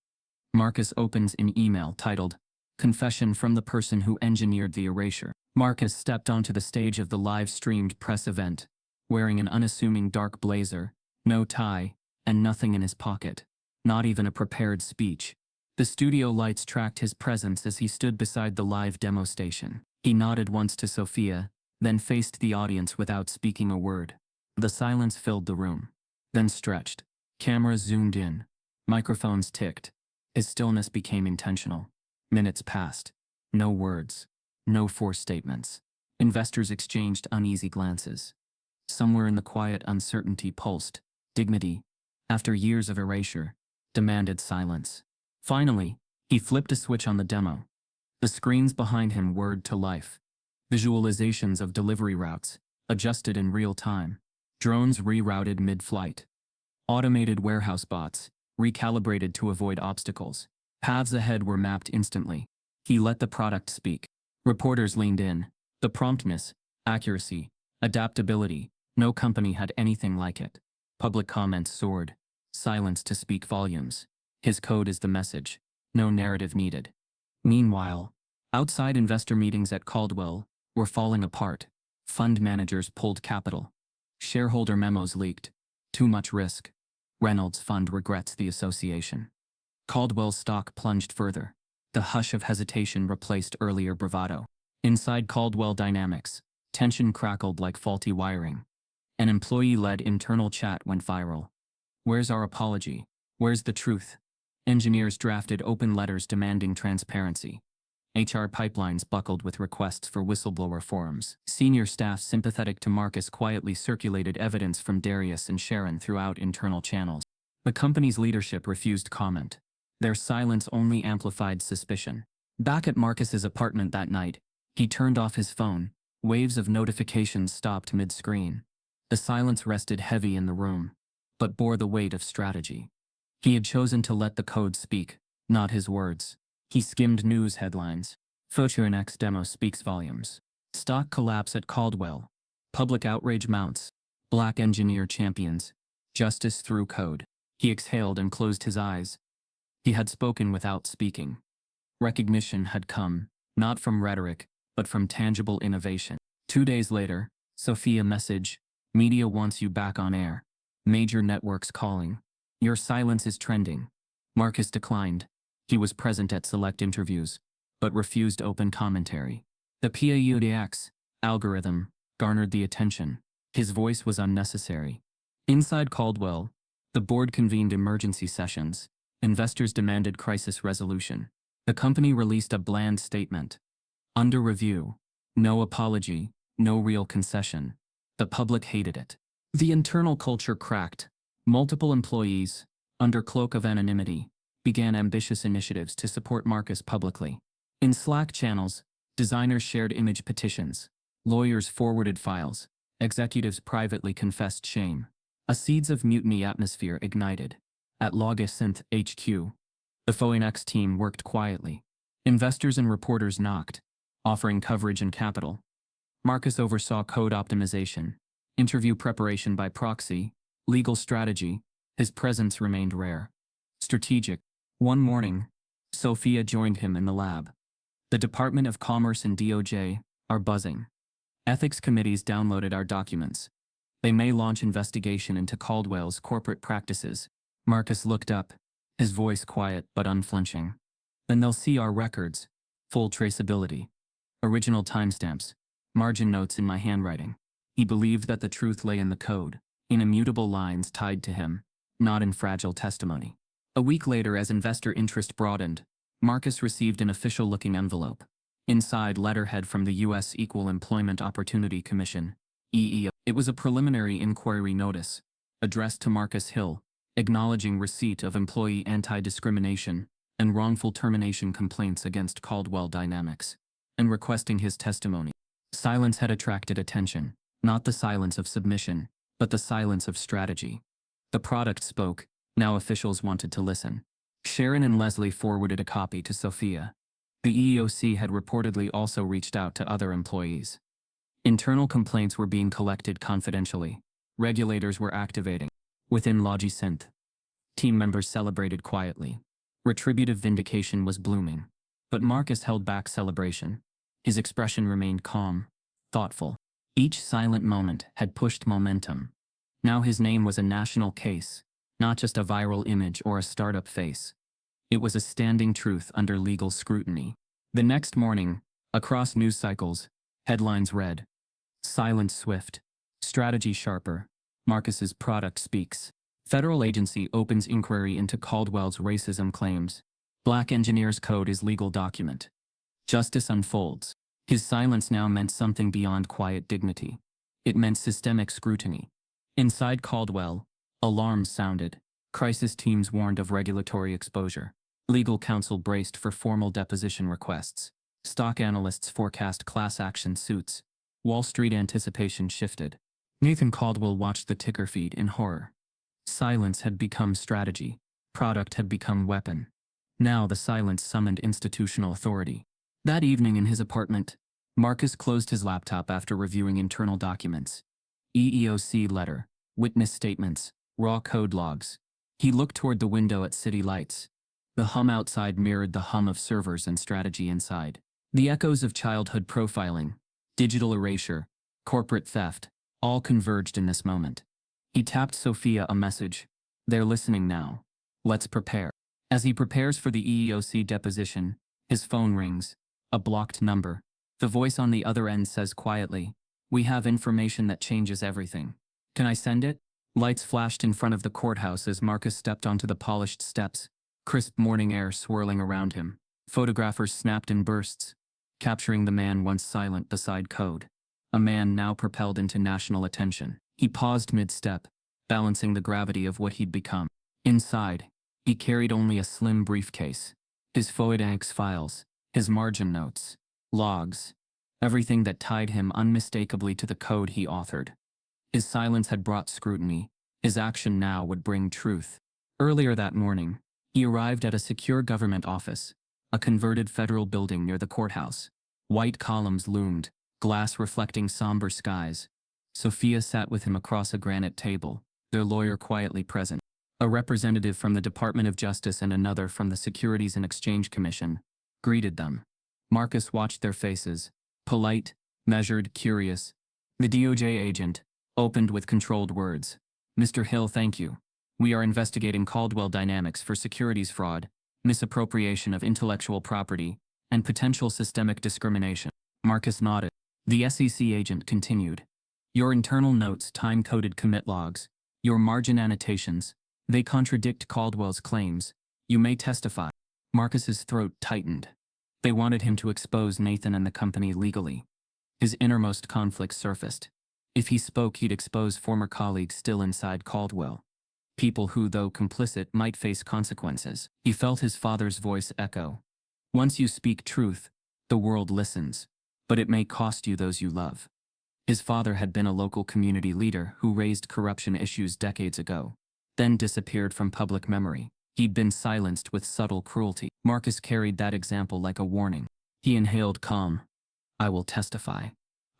Marcus opens an email titled, "Confession from the person who engineered the erasure." Marcus stepped onto the stage of the live-streamed press event, wearing an unassuming dark blazer, no tie, and nothing in his pocket. Not even a prepared speech. The studio lights tracked his presence as he stood beside the live demo station. He nodded once to Sophia, then faced the audience without speaking a word. The silence filled the room, then stretched. Cameras zoomed in. Microphones ticked. His stillness became intentional. Minutes passed. No words. No forced statements. Investors exchanged uneasy glances. Somewhere in the quiet uncertainty pulsed. Dignity, after years of erasure, demanded silence. Finally, he flipped a switch on the demo. The screens behind him whirred to life. Visualizations of delivery routes, adjusted in real time. Drones rerouted mid-flight. Automated warehouse bots, recalibrated to avoid obstacles. Paths ahead were mapped instantly. He let the product speak. Reporters leaned in. The promptness, accuracy, adaptability, no company had anything like it. Public comments soared. Silence to speak volumes. His code is the message. No narrative needed. Meanwhile, outside investor meetings at Caldwell were falling apart. Fund managers pulled capital. Shareholder memos leaked. Too much risk. Reynolds' fund regrets the association. Caldwell's stock plunged further. The hush of hesitation replaced earlier bravado. Inside Caldwell Dynamics, tension crackled like faulty wiring. An employee-led internal chat went viral. Where's our apology? Where's the truth? Engineers drafted open letters demanding transparency. HR pipelines buckled with requests for whistleblower forums. Senior staff sympathetic to Marcus quietly circulated evidence from Darius and Sharon throughout internal channels. The company's leadership refused comment. Their silence only amplified suspicion. Back at Marcus's apartment that night, he turned off his phone. Waves of notifications stopped mid-screen. The silence rested heavy in the room, but bore the weight of strategy. He had chosen to let the code speak, not his words. He skimmed news headlines. Photonex demo speaks volumes. Stock collapse at Caldwell. Public outrage mounts. Black engineer champions. Justice through code. He exhaled and closed his eyes. He had spoken without speaking. Recognition had come, not from rhetoric, but from tangible innovation. 2 days later, Sophia message. Media wants you back on air. Major networks calling. Your silence is trending. Marcus declined. He was present at select interviews, but refused open commentary. The PAUDX algorithm garnered the attention. His voice was unnecessary. Inside Caldwell, the board convened emergency sessions. Investors demanded crisis resolution. The company released a bland statement. Under review. No apology, no real concession. The public hated it. The internal culture cracked. Multiple employees, under cloak of anonymity, began ambitious initiatives to support Marcus publicly. In Slack channels, designers shared image petitions. Lawyers forwarded files. Executives privately confessed shame. A seeds of mutiny atmosphere ignited. At Logisynth HQ, the Phoenix team worked quietly. Investors and reporters knocked, offering coverage and capital. Marcus oversaw code optimization, interview preparation by proxy, legal strategy. His presence remained rare. Strategic. One morning, Sophia joined him in the lab. The Department of Commerce and DOJ are buzzing. Ethics committees downloaded our documents. They may launch investigation into Caldwell's corporate practices. Marcus looked up, his voice quiet but unflinching. Then they'll see our records. Full traceability. Original timestamps. Margin notes in my handwriting. He believed that the truth lay in the code, in immutable lines tied to him, not in fragile testimony. A week later, as investor interest broadened, Marcus received an official-looking envelope. Inside, letterhead from the U.S. Equal Employment Opportunity Commission, EEO. It was a preliminary inquiry notice, addressed to Marcus Hill, acknowledging receipt of employee anti-discrimination and wrongful termination complaints against Caldwell Dynamics, and requesting his testimony. Silence had attracted attention, not the silence of submission, but the silence of strategy. The product spoke. Now officials wanted to listen. Sharon and Leslie forwarded a copy to Sophia. The EEOC had reportedly also reached out to other employees. Internal complaints were being collected confidentially. Regulators were activating. Within Logisynth, team members celebrated quietly. Retributive vindication was blooming. But Marcus held back celebration. His expression remained calm, thoughtful. Each silent moment had pushed momentum. Now his name was a national case. Not just a viral image or a startup face. It was a standing truth under legal scrutiny. The next morning, across news cycles, headlines read, Silence swift. Strategy sharper. Marcus's product speaks. Federal agency opens inquiry into Caldwell's racism claims. Black engineer's code is legal document. Justice unfolds. His silence now meant something beyond quiet dignity. It meant systemic scrutiny. Inside Caldwell, alarms sounded. Crisis teams warned of regulatory exposure. Legal counsel braced for formal deposition requests. Stock analysts forecast class action suits. Wall Street anticipation shifted. Nathan Caldwell watched the ticker feed in horror. Silence had become strategy. Product had become weapon. Now the silence summoned institutional authority. That evening in his apartment, Marcus closed his laptop after reviewing internal documents. EEOC letter, witness statements, raw code logs. He looked toward the window at city lights. The hum outside mirrored the hum of servers and strategy inside. The echoes of childhood profiling, digital erasure, corporate theft, all converged in this moment. He tapped Sophia a message. They're listening now. Let's prepare. As he prepares for the EEOC deposition, his phone rings. A blocked number. The voice on the other end says quietly, "We have information that changes everything. Can I send it?" Lights flashed in front of the courthouse as Marcus stepped onto the polished steps, crisp morning air swirling around him. Photographers snapped in bursts, capturing the man once silent beside code. A man now propelled into national attention. He paused mid-step, balancing the gravity of what he'd become. Inside, he carried only a slim briefcase. His Foidanx files, his margin notes, logs, everything that tied him unmistakably to the code he authored. His silence had brought scrutiny. His action now would bring truth. Earlier that morning, he arrived at a secure government office, a converted federal building near the courthouse. White columns loomed, glass reflecting somber skies. Sophia sat with him across a granite table, their lawyer quietly present. A representative from the Department of Justice and another from the Securities and Exchange Commission greeted them. Marcus watched their faces, polite, measured, curious. The DOJ agent opened with controlled words. "Mr. Hill, thank you. We are investigating Caldwell Dynamics for securities fraud, misappropriation of intellectual property, and potential systemic discrimination." Marcus nodded. The SEC agent continued. "Your internal notes, time-coded commit logs, your margin annotations, they contradict Caldwell's claims. You may testify." Marcus's throat tightened. They wanted him to expose Nathan and the company legally. His innermost conflicts surfaced. If he spoke, he'd expose former colleagues still inside Caldwell. People who, though complicit, might face consequences. He felt his father's voice echo. "Once you speak truth, the world listens, but it may cost you those you love." His father had been a local community leader who raised corruption issues decades ago, then disappeared from public memory. He'd been silenced with subtle cruelty. Marcus carried that example like a warning. He inhaled calm. "I will testify.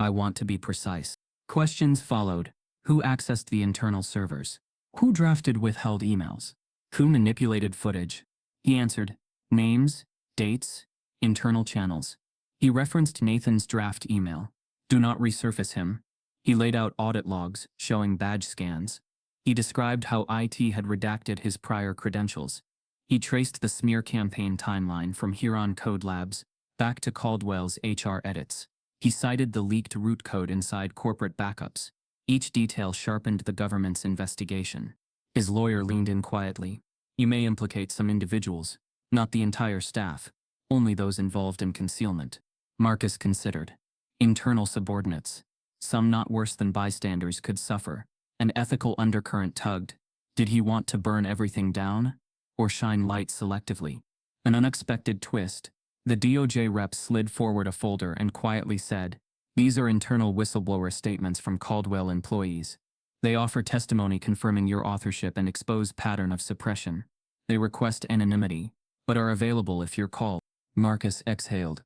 I want to be precise." Questions followed. Who accessed the internal servers? Who drafted withheld emails? Who manipulated footage? He answered, names, dates, internal channels. He referenced Nathan's draft email. Do not resurface him. He laid out audit logs showing badge scans. He described how IT had redacted his prior credentials. He traced the smear campaign timeline from Huron Code Labs back to Caldwell's HR edits. He cited the leaked root code inside corporate backups. Each detail sharpened the government's investigation. His lawyer leaned in quietly. "You may implicate some individuals, not the entire staff, only those involved in concealment." Marcus considered. Internal subordinates, some not worse than bystanders, could suffer. An ethical undercurrent tugged. Did he want to burn everything down, or shine light selectively? An unexpected twist. The DOJ rep slid forward a folder and quietly said, "These are internal whistleblower statements from Caldwell employees. They offer testimony confirming your authorship and expose pattern of suppression. They request anonymity, but are available if you're called." Marcus exhaled.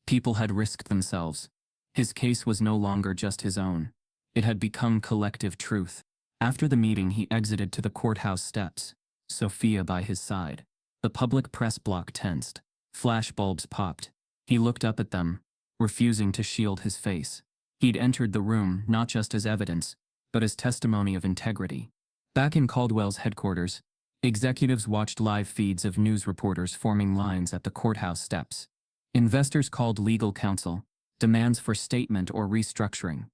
People had risked themselves. His case was no longer just his own. It had become collective truth. After the meeting, he exited to the courthouse steps, Sophia by his side. The public press block tensed. Flashbulbs popped. He looked up at them, refusing to shield his face. He'd entered the room not just as evidence, but as testimony of integrity. Back in Caldwell's headquarters, executives watched live feeds of news reporters forming lines at the courthouse steps. Investors called legal counsel, demands for statement or restructuring.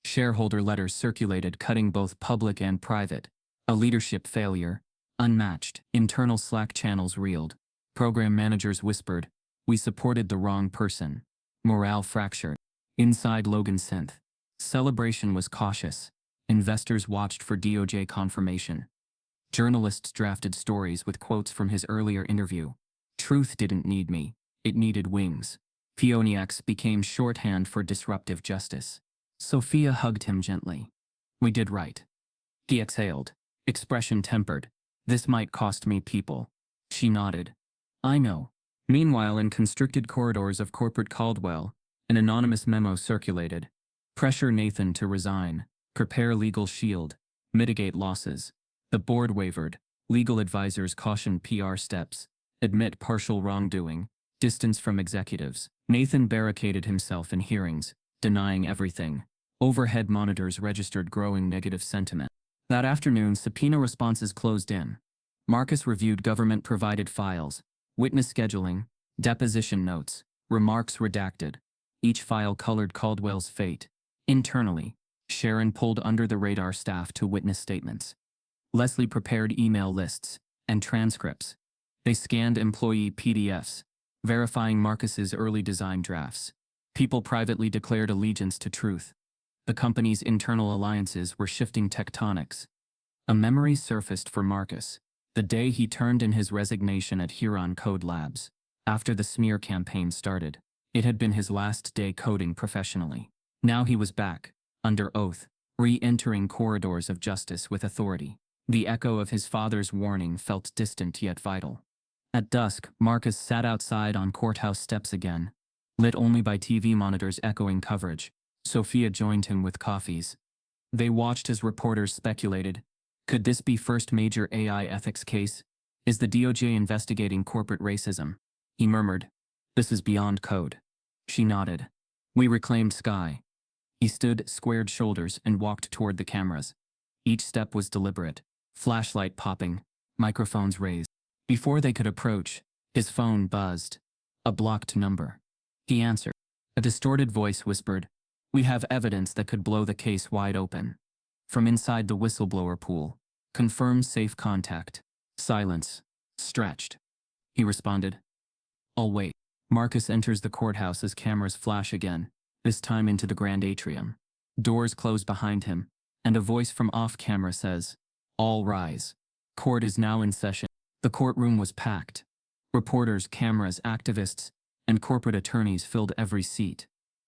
Shareholder letters circulated, cutting both public and private. A leadership failure, unmatched. Internal Slack channels reeled. Program managers whispered, "We supported the wrong person." Morale fractured. Inside Logan Synth, celebration was cautious. Investors watched for DOJ confirmation. Journalists drafted stories with quotes from his earlier interview. "Truth didn't need me, it needed wings." Pioniacs became shorthand for disruptive justice. Sophia hugged him gently. "We did right." He exhaled, expression tempered. "This might cost me people." She nodded. "I know." Meanwhile, in constricted corridors of corporate Caldwell, an anonymous memo circulated. "Pressure Nathan to resign. Prepare legal shield. Mitigate losses." The board wavered. Legal advisors cautioned PR steps, admit partial wrongdoing, distance from executives. Nathan barricaded himself in hearings, denying everything. Overhead monitors registered growing negative sentiment. That afternoon, subpoena responses closed in. Marcus reviewed government-provided files, witness scheduling, deposition notes, remarks redacted. Each file colored Caldwell's fate. Internally, Sharon pulled under-the-radar staff to witness statements. Leslie prepared email lists and transcripts. They scanned employee PDFs, verifying Marcus's early design drafts. People privately declared allegiance to truth. The company's internal alliances were shifting tectonics. A memory surfaced for Marcus, the day he turned in his resignation at Huron Code Labs. After the smear campaign started, it had been his last day coding professionally. Now he was back, under oath, re-entering corridors of justice with authority. The echo of his father's warning felt distant yet vital. At dusk, Marcus sat outside on courthouse steps again, lit only by TV monitors echoing coverage. Sophia joined him with coffees. They watched as reporters speculated. Could this be first major AI ethics case? Is the DOJ investigating corporate racism? He murmured. This is beyond code. She nodded. We reclaimed Sky. He stood, squared shoulders, and walked toward the cameras. Each step was deliberate. Flashlight popping, microphones raised. Before they could approach, his phone buzzed. A blocked number. He answered. A distorted voice whispered, "We have evidence that could blow the case wide open." From inside the whistleblower pool, confirmed safe contact. Silence. Stretched. He responded, "I'll wait." Marcus enters the courthouse as cameras flash again, this time into the grand atrium. Doors close behind him, and a voice from off-camera says, "All rise. Court is now in session." The courtroom was packed. Reporters, cameras, activists, and corporate attorneys filled every seat.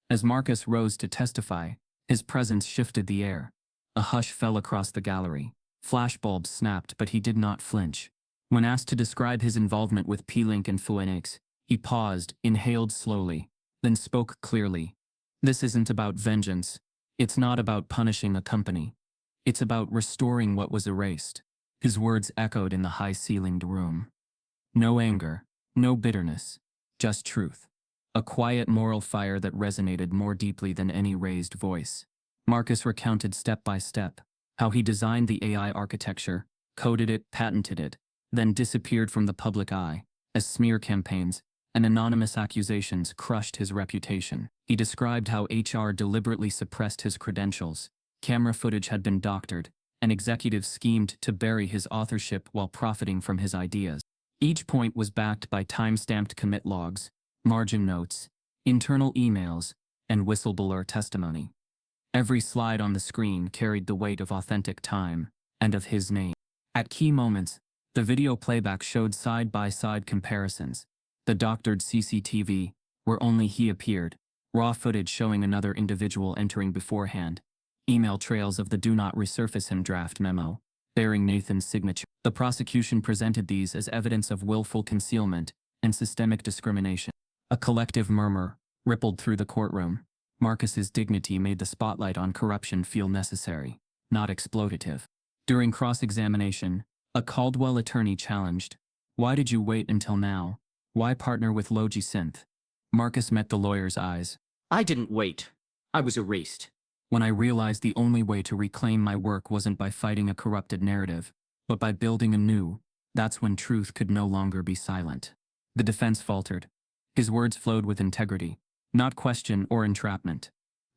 As Marcus rose to testify, his presence shifted the air. A hush fell across the gallery. Flashbulbs snapped, but he did not flinch. When asked to describe his involvement with P-Link and Phoenix, he paused, inhaled slowly, then spoke clearly. This isn't about vengeance. It's not about punishing a company. It's about restoring what was erased. His words echoed in the high-ceilinged room. No anger, no bitterness, just truth. A quiet moral fire that resonated more deeply than any raised voice. Marcus recounted step by step how he designed the AI architecture, coded it, patented it, then disappeared from the public eye as smear campaigns and anonymous accusations crushed his reputation. He described how HR deliberately suppressed his credentials. Camera footage had been doctored, and executives schemed to bury his authorship while profiting from his ideas. Each point was backed by time-stamped commit logs, margin notes, internal emails, and whistleblower testimony. Every slide on the screen carried the weight of authentic time and of his name. At key moments, the video playback showed side-by-side comparisons. The doctored CCTV, where only he appeared, raw footage showing another individual entering beforehand, email trails of the "Do Not Resurface Him" draft memo, bearing Nathan's signature. The prosecution presented these as evidence of willful concealment and systemic discrimination. A collective murmur rippled through the courtroom. Marcus's dignity made the spotlight on corruption feel necessary, not exploitative. During cross-examination, a Caldwell attorney challenged, "Why did you wait until now? Why partner with Logi Synth?" Marcus met the lawyer's eyes. I didn't wait. I was erased. When I realized the only way to reclaim my work wasn't by fighting a corrupted narrative, but by building a new, that's when truth could no longer be silent. The defense faltered. His words flowed with integrity, not question or entrapment.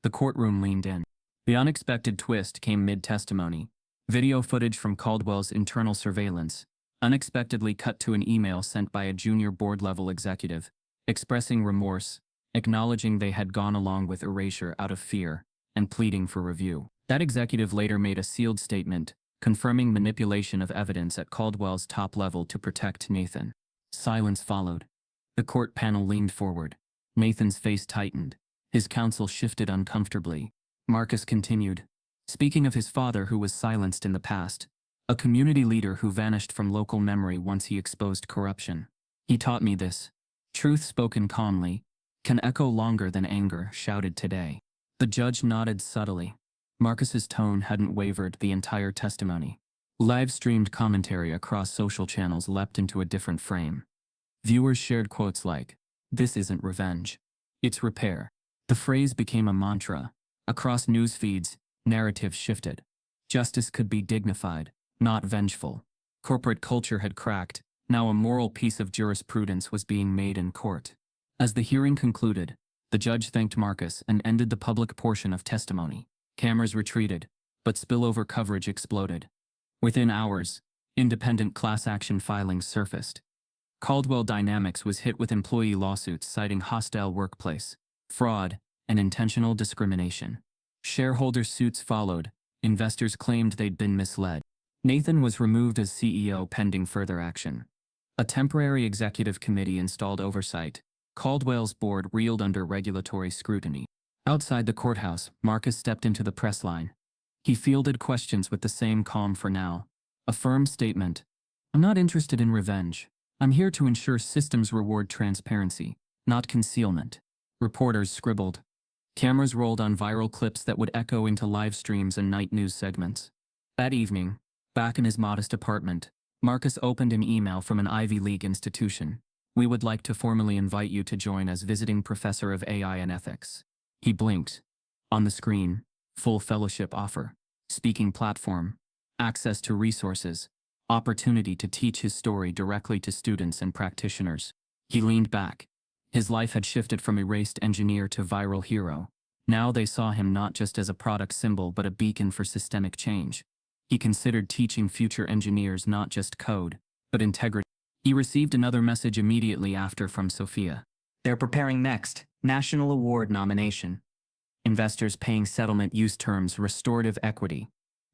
The courtroom leaned in. The unexpected twist came mid-testimony. Video footage from Caldwell's internal surveillance, unexpectedly cut to an email sent by a junior board-level executive, expressing remorse, acknowledging they had gone along with erasure out of fear, and pleading for review. That executive later made a sealed statement, confirming manipulation of evidence at Caldwell's top level to protect Nathan. Silence followed. The court panel leaned forward. Nathan's face tightened. His counsel shifted uncomfortably. Marcus continued, speaking of his father who was silenced in the past, a community leader who vanished from local memory once he exposed corruption. He taught me this. Truth spoken calmly can echo longer than anger shouted today. The judge nodded subtly. Marcus's tone hadn't wavered the entire testimony. Live-streamed commentary across social channels leapt into a different frame. Viewers shared quotes like, "This isn't revenge. It's repair." The phrase became a mantra. Across news feeds, narratives shifted. Justice could be dignified, not vengeful. Corporate culture had cracked. Now a moral piece of jurisprudence was being made in court. As the hearing concluded, the judge thanked Marcus and ended the public portion of testimony. Cameras retreated, but spillover coverage exploded. Within hours, independent class action filings surfaced. Caldwell Dynamics was hit with employee lawsuits citing hostile workplace, fraud, and intentional discrimination. Shareholder suits followed. Investors claimed they'd been misled. Nathan was removed as CEO pending further action. A temporary executive committee installed oversight. Caldwell's board reeled under regulatory scrutiny. Outside the courthouse, Marcus stepped into the press line. He fielded questions with the same calm for now. A firm statement. "I'm not interested in revenge. I'm here to ensure systems reward transparency, not concealment." Reporters scribbled. Cameras rolled on viral clips that would echo into live streams and night news segments. That evening, back in his modest apartment, Marcus opened an email from an Ivy League institution. "We would like to formally invite you to join as visiting professor of AI and ethics." He blinked. On the screen, full fellowship offer, speaking platform, access to resources, opportunity to teach his story directly to students and practitioners. He leaned back. His life had shifted from erased engineer to viral hero. Now they saw him not just as a product symbol but a beacon for systemic change. He considered teaching future engineers not just code, but integrity. He received another message immediately after from Sophia. "They're preparing next, National Award nomination. Investors paying settlement use terms, restorative equity."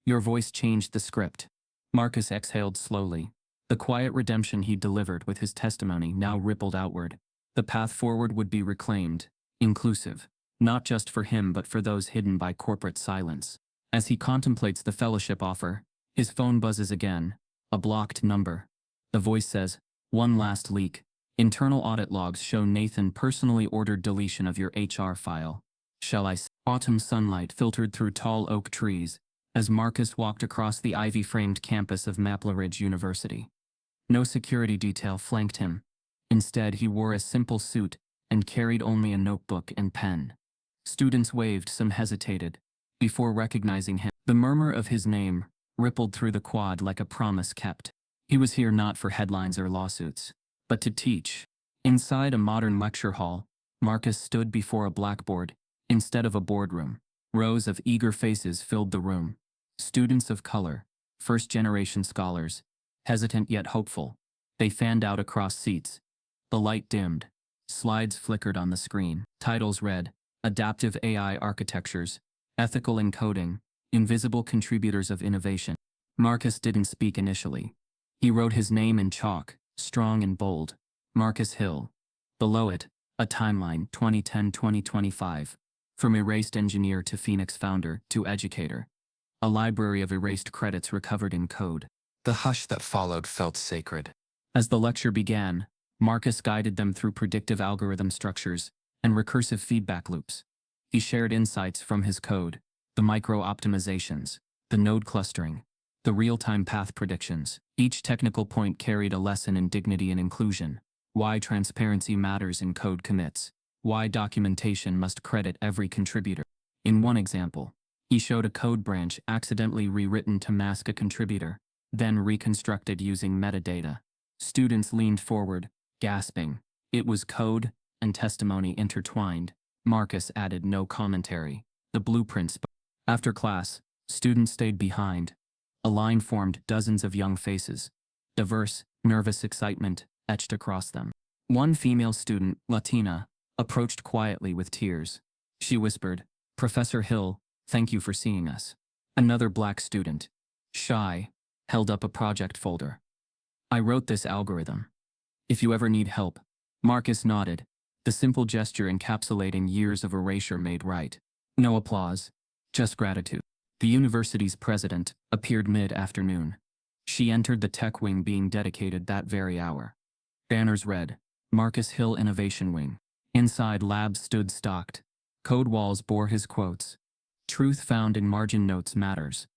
Your voice changed the script. Marcus exhaled slowly. The quiet redemption he delivered with his testimony now rippled outward. The path forward would be reclaimed, inclusive, not just for him but for those hidden by corporate silence. As he contemplates the fellowship offer, his phone buzzes again. A blocked number. The voice says, "One last leak. Internal audit logs show Nathan personally ordered deletion of your HR file. Shall I?" Autumn sunlight filtered through tall oak trees as Marcus walked across the ivy-framed campus of Maple Ridge University. No security detail flanked him. Instead, he wore a simple suit and carried only a notebook and pen. Students waved, some hesitated. Before recognizing him, the murmur of his name rippled through the quad like a promise kept. He was here not for headlines or lawsuits, but to teach. Inside a modern lecture hall, Marcus stood before a blackboard instead of a boardroom. Rows of eager faces filled the room. Students of color, first-generation scholars, hesitant yet hopeful. They fanned out across seats. The light dimmed. Slides flickered on the screen. Titles read, "Adaptive AI Architectures, Ethical Encoding, Invisible Contributors of Innovation." Marcus didn't speak initially. He wrote his name in chalk, strong and bold. Marcus Hill. Below it, a timeline, 2010-2025. From erased engineer to Phoenix founder to educator. A library of erased credits recovered in code. The hush that followed felt sacred. As the lecture began, Marcus guided them through predictive algorithm structures and recursive feedback loops. He shared insights from his code, the micro-optimizations, the node clustering, the real-time path predictions. Each technical point carried a lesson in dignity and inclusion, why transparency matters in code commits, why documentation must credit every contributor. In one example, he showed a code branch accidentally rewritten to mask a contributor, then reconstructed using metadata. Students leaned forward, gasping. It was code and testimony intertwined. Marcus added no commentary. The blueprints. After class, students stayed behind. A line formed, dozens of young faces. Diverse, nervous excitement etched across them. One female student, Latina, approached quietly with tears. She whispered, "Professor Hill, thank you for seeing us." Another black student, shy, held up a project folder. "I wrote this algorithm. If you ever need help." Marcus nodded, the simple gesture encapsulating years of erasure made right. No applause, just gratitude. The university's president appeared mid-afternoon. She entered the tech wing being dedicated that very hour. Banners read, "Marcus Hill Innovation Wing." Inside, labs stood stocked. Code walls bore his quotes. "Truth found in margin notes matters."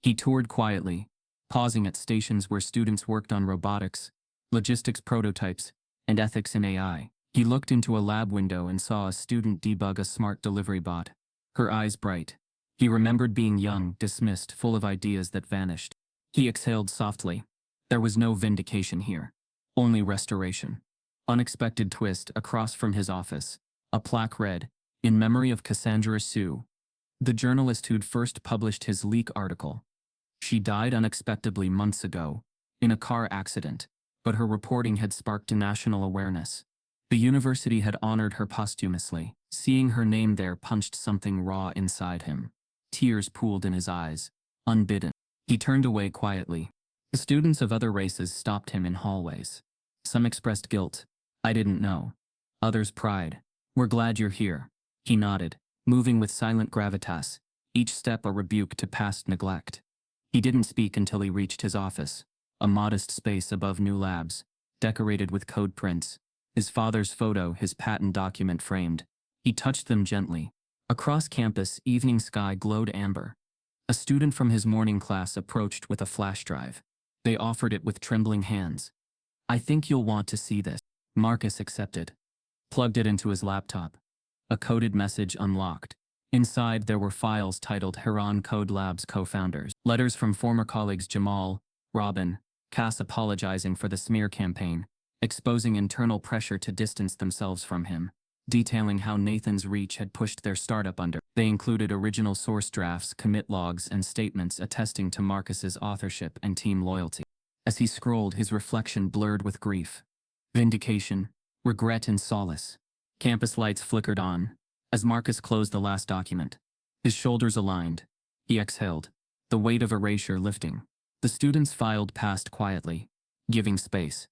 He toured quietly, pausing at stations where students worked on robotics, logistics prototypes, and ethics in AI. He looked into a lab window and saw a student debug a smart delivery bot, her eyes bright. He remembered being young, dismissed, full of ideas that vanished. He exhaled softly. There was no vindication here, only restoration. Unexpected twist across from his office. A plaque read, "In memory of Cassandra Sue," the journalist who'd first published his leak article. She died unexpectedly months ago, in a car accident, but her reporting had sparked national awareness. The university had honored her posthumously. Seeing her name there punched something raw inside him. Tears pooled in his eyes, unbidden. He turned away quietly. The students of other races stopped him in hallways. Some expressed guilt. "I didn't know." Others pride. "We're glad you're here." He nodded, moving with silent gravitas, each step a rebuke to past neglect. He didn't speak until he reached his office, a modest space above new labs, decorated with code prints, his father's photo, his patent document framed. He touched them gently. Across campus, evening sky glowed amber. A student from his morning class approached with a flash drive. They offered it with trembling hands. "I think you'll want to see this." Marcus accepted. Plugged it into his laptop. A coded message unlocked. Inside there were files titled Heron Code Labs co-founders. Letters from former colleagues Jamal, Robin, Cass apologizing for the smear campaign, exposing internal pressure to distance themselves from him, detailing how Nathan's reach had pushed their startup under. They included original source drafts, commit logs, and statements attesting to Marcus's authorship and team loyalty. As he scrolled, his reflection blurred with grief. Vindication, regret, and solace. Campus lights flickered on as Marcus closed the last document. His shoulders aligned. He exhaled, the weight of erasure lifting. The students filed past quietly, giving space.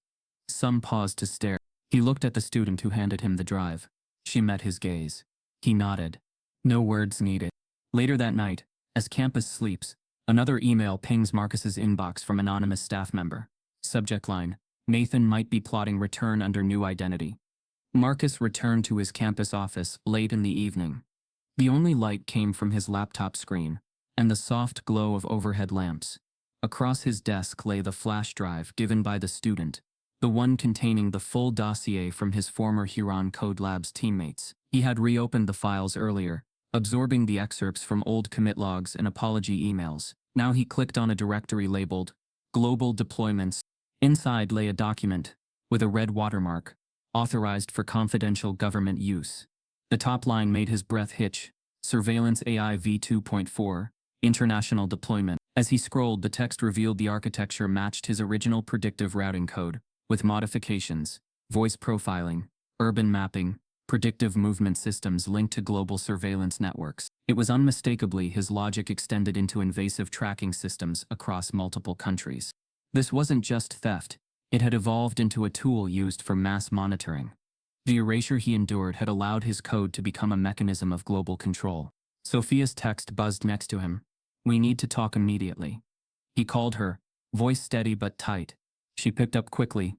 Some paused to stare. He looked at the student who handed him the drive. She met his gaze. He nodded. No words needed. Later that night, as campus sleeps, another email pings Marcus's inbox from anonymous staff member. Subject line: Nathan might be plotting return under new identity. Marcus returned to his campus office late in the evening. The only light came from his laptop screen and the soft glow of overhead lamps. Across his desk lay the flash drive given by the student, the one containing the full dossier from his former Huron Code Labs teammates. He had reopened the files earlier, absorbing the excerpts from old commit logs and apology emails. Now he clicked on a directory labeled Global Deployments. Inside lay a document with a red watermark, authorized for confidential government use. The top line made his breath hitch: Surveillance AI v2.4, International Deployment. As he scrolled, the text revealed the architecture matched his original predictive routing code, with modifications: voice profiling, urban mapping, predictive movement systems linked to global surveillance networks. It was unmistakably his logic extended into invasive tracking systems across multiple countries. This wasn't just theft. It had evolved into a tool used for mass monitoring. The erasure he endured had allowed his code to become a mechanism of global control. Sophia's text buzzed next to him. "We need to talk immediately." He called her, voice steady but tight. She picked up quickly.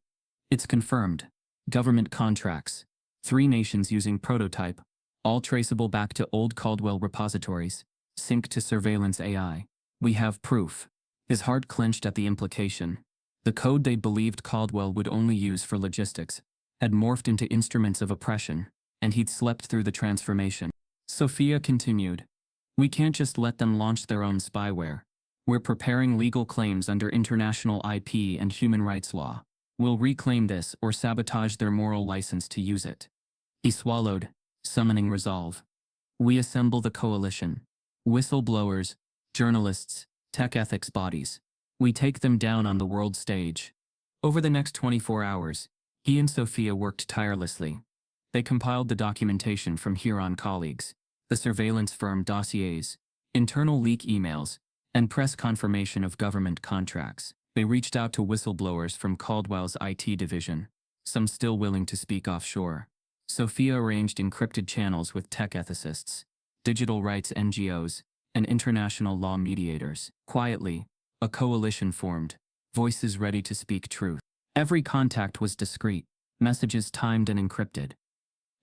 "It's confirmed. Government contracts. 3 nations using prototype, all traceable back to old Caldwell repositories, synced to surveillance AI. We have proof." His heart clenched at the implication. The code they believed Caldwell would only use for logistics had morphed into instruments of oppression, and he'd slept through the transformation. Sophia continued, "We can't just let them launch their own spyware. We're preparing legal claims under international IP and human rights law. We'll reclaim this or sabotage their moral license to use it." He swallowed, summoning resolve. "We assemble the coalition. Whistleblowers, journalists, tech ethics bodies. We take them down on the world stage." Over the next 24 hours, he and Sophia worked tirelessly. They compiled the documentation from Huron colleagues, the surveillance firm dossiers, internal leak emails, and press confirmation of government contracts. They reached out to whistleblowers from Caldwell's IT division, some still willing to speak offshore. Sophia arranged encrypted channels with tech ethicists, digital rights NGOs, and international law mediators. Quietly, a coalition formed, voices ready to speak truth. Every contact was discreet, messages timed and encrypted.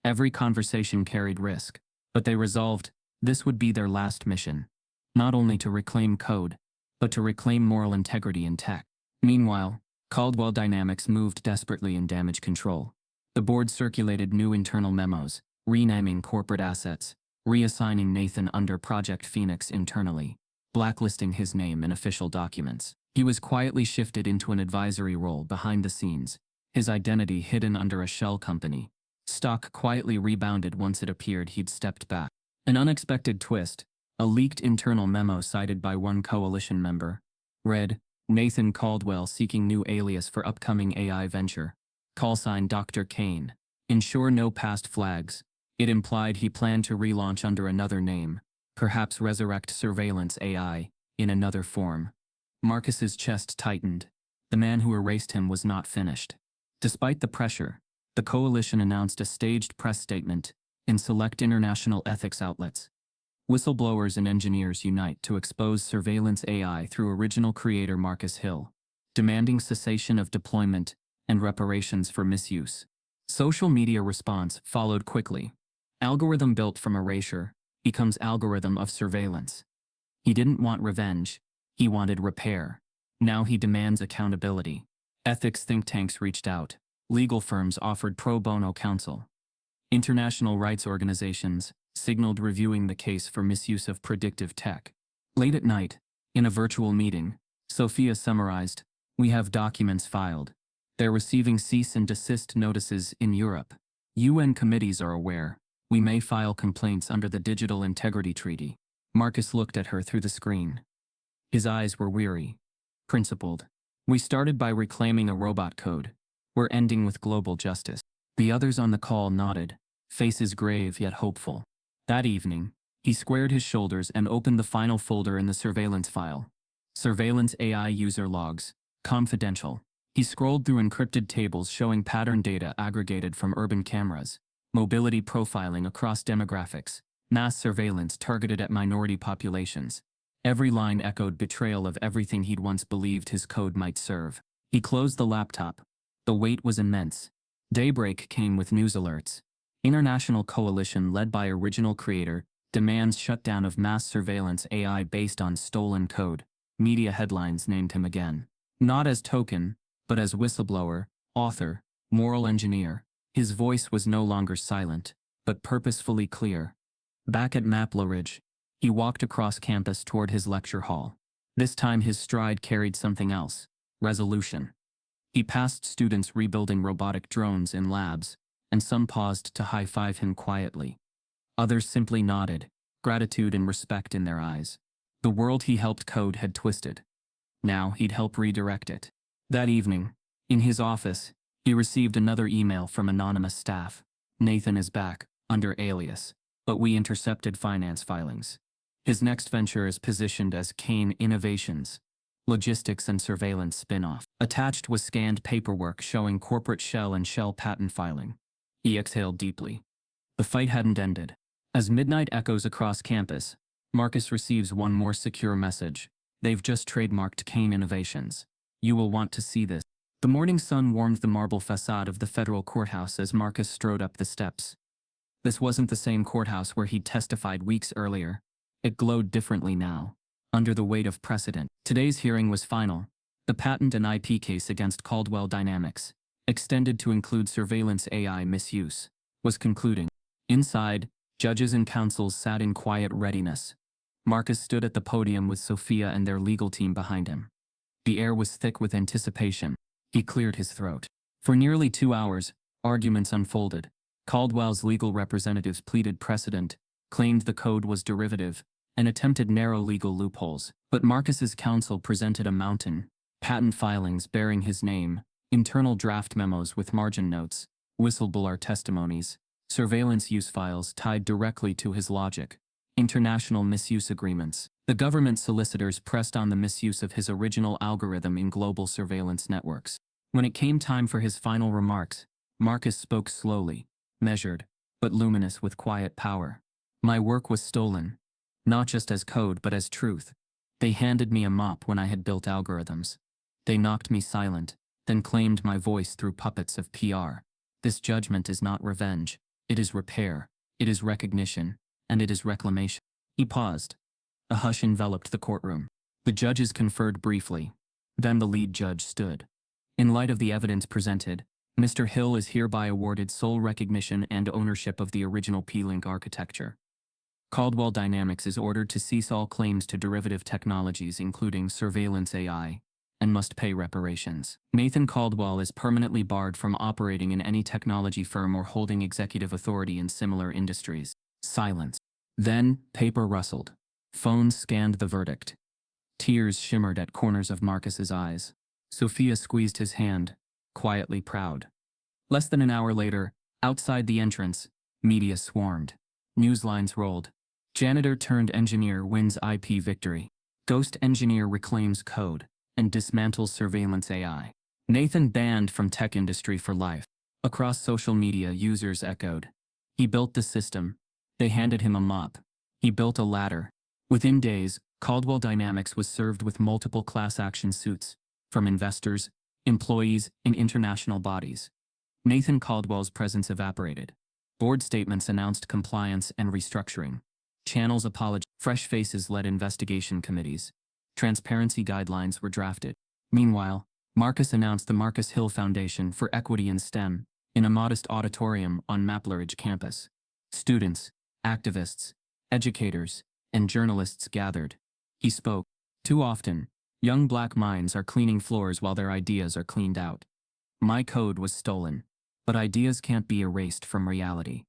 Every conversation carried risk, but they resolved this would be their last mission. Not only to reclaim code, but to reclaim moral integrity in tech. Meanwhile, Caldwell Dynamics moved desperately in damage control. The board circulated new internal memos, renaming corporate assets, reassigning Nathan under Project Phoenix internally, blacklisting his name in official documents. He was quietly shifted into an advisory role behind the scenes, his identity hidden under a shell company. Stock quietly rebounded once it appeared he'd stepped back. An unexpected twist, a leaked internal memo cited by one coalition member, read, Nathan Caldwell seeking new alias for upcoming AI venture. Call sign Dr. Kane. Ensure no past flags. It implied he planned to relaunch under another name, perhaps resurrect surveillance AI, in another form. Marcus's chest tightened. The man who erased him was not finished. Despite the pressure, the coalition announced a staged press statement in select international ethics outlets. Whistleblowers and engineers unite to expose surveillance AI through original creator Marcus Hill, demanding cessation of deployment and reparations for misuse. Social media response followed quickly. Algorithm built from erasure becomes algorithm of surveillance. He didn't want revenge, he wanted repair. Now he demands accountability. Ethics think tanks reached out. Legal firms offered pro bono counsel. International rights organizations signaled reviewing the case for misuse of predictive tech. Late at night, in a virtual meeting, Sophia summarized, "We have documents filed. They're receiving cease and desist notices in Europe. UN committees are aware. We may file complaints under the Digital Integrity Treaty." Marcus looked at her through the screen. His eyes were weary, principled. "We started by reclaiming a robot code. We're ending with global justice." The others on the call nodded, faces grave yet hopeful. That evening, he squared his shoulders and opened the final folder in the surveillance file. Surveillance AI user logs. Confidential. He scrolled through encrypted tables showing pattern data aggregated from urban cameras, mobility profiling across demographics, mass surveillance targeted at minority populations. Every line echoed betrayal of everything he'd once believed his code might serve. He closed the laptop. The weight was immense. Daybreak came with news alerts. International coalition led by original creator demands shutdown of mass surveillance AI based on stolen code. Media headlines named him again. Not as token, but as whistleblower, author, moral engineer. His voice was no longer silent, but purposefully clear. Back at Mapla Ridge, he walked across campus toward his lecture hall. This time his stride carried something else: resolution. He passed students rebuilding robotic drones in labs, and some paused to high-five him quietly. Others simply nodded, gratitude and respect in their eyes. The world he helped code had twisted. Now he'd help redirect it. That evening, in his office, he received another email from anonymous staff. "Nathan is back, under alias, but we intercepted finance filings. His next venture is positioned as Kane Innovations, logistics and surveillance spin-off." Attached was scanned paperwork showing corporate shell and shell patent filing. He exhaled deeply. The fight hadn't ended. As midnight echoes across campus, Marcus receives one more secure message. "They've just trademarked Kane Innovations. You will want to see this." The morning sun warmed the marble facade of the federal courthouse as Marcus strode up the steps. This wasn't the same courthouse where he'd testified weeks earlier. It glowed differently now, under the weight of precedent. Today's hearing was final. The patent and IP case against Caldwell Dynamics, extended to include surveillance AI misuse, was concluding. Inside, judges and counsels sat in quiet readiness. Marcus stood at the podium with Sophia and their legal team behind him. The air was thick with anticipation. He cleared his throat. For nearly 2 hours, arguments unfolded. Caldwell's legal representatives pleaded precedent, claimed the code was derivative, and attempted narrow legal loopholes. But Marcus's counsel presented a mountain: patent filings bearing his name, internal draft memos with margin notes, whistleblower testimonies, surveillance use files tied directly to his logic, international misuse agreements. The government solicitors pressed on the misuse of his original algorithm in global surveillance networks. When it came time for his final remarks, Marcus spoke slowly, measured, but luminous with quiet power. "My work was stolen, not just as code but as truth. They handed me a mop when I had built algorithms. They knocked me silent, then claimed my voice through puppets of PR. This judgment is not revenge. It is repair. It is recognition. And it is reclamation." He paused. A hush enveloped the courtroom. The judges conferred briefly. Then the lead judge stood. In light of the evidence presented, Mr. Hill is hereby awarded sole recognition and ownership of the original P-Link architecture. Caldwell Dynamics is ordered to cease all claims to derivative technologies including surveillance AI, and must pay reparations. Nathan Caldwell is permanently barred from operating in any technology firm or holding executive authority in similar industries. Silence. Then, paper rustled. Phones scanned the verdict. Tears shimmered at corners of Marcus's eyes. Sophia squeezed his hand, quietly proud. Less than an hour later, outside the entrance, media swarmed. Newslines rolled. Janitor turned engineer wins IP victory. Ghost engineer reclaims code and dismantles surveillance AI. Nathan banned from tech industry for life. Across social media, users echoed. He built the system. They handed him a mop. He built a ladder. Within days, Caldwell Dynamics was served with multiple class action suits, from investors, employees, and international bodies. Nathan Caldwell's presence evaporated. Board statements announced compliance and restructuring. Channels apologized. Fresh faces led investigation committees. Transparency guidelines were drafted. Meanwhile, Marcus announced the Marcus Hill Foundation for Equity in STEM in a modest auditorium on Mapleridge campus. Students, activists, educators, and journalists gathered. He spoke. Too often, young black minds are cleaning floors while their ideas are cleaned out. My code was stolen, but ideas can't be erased from reality.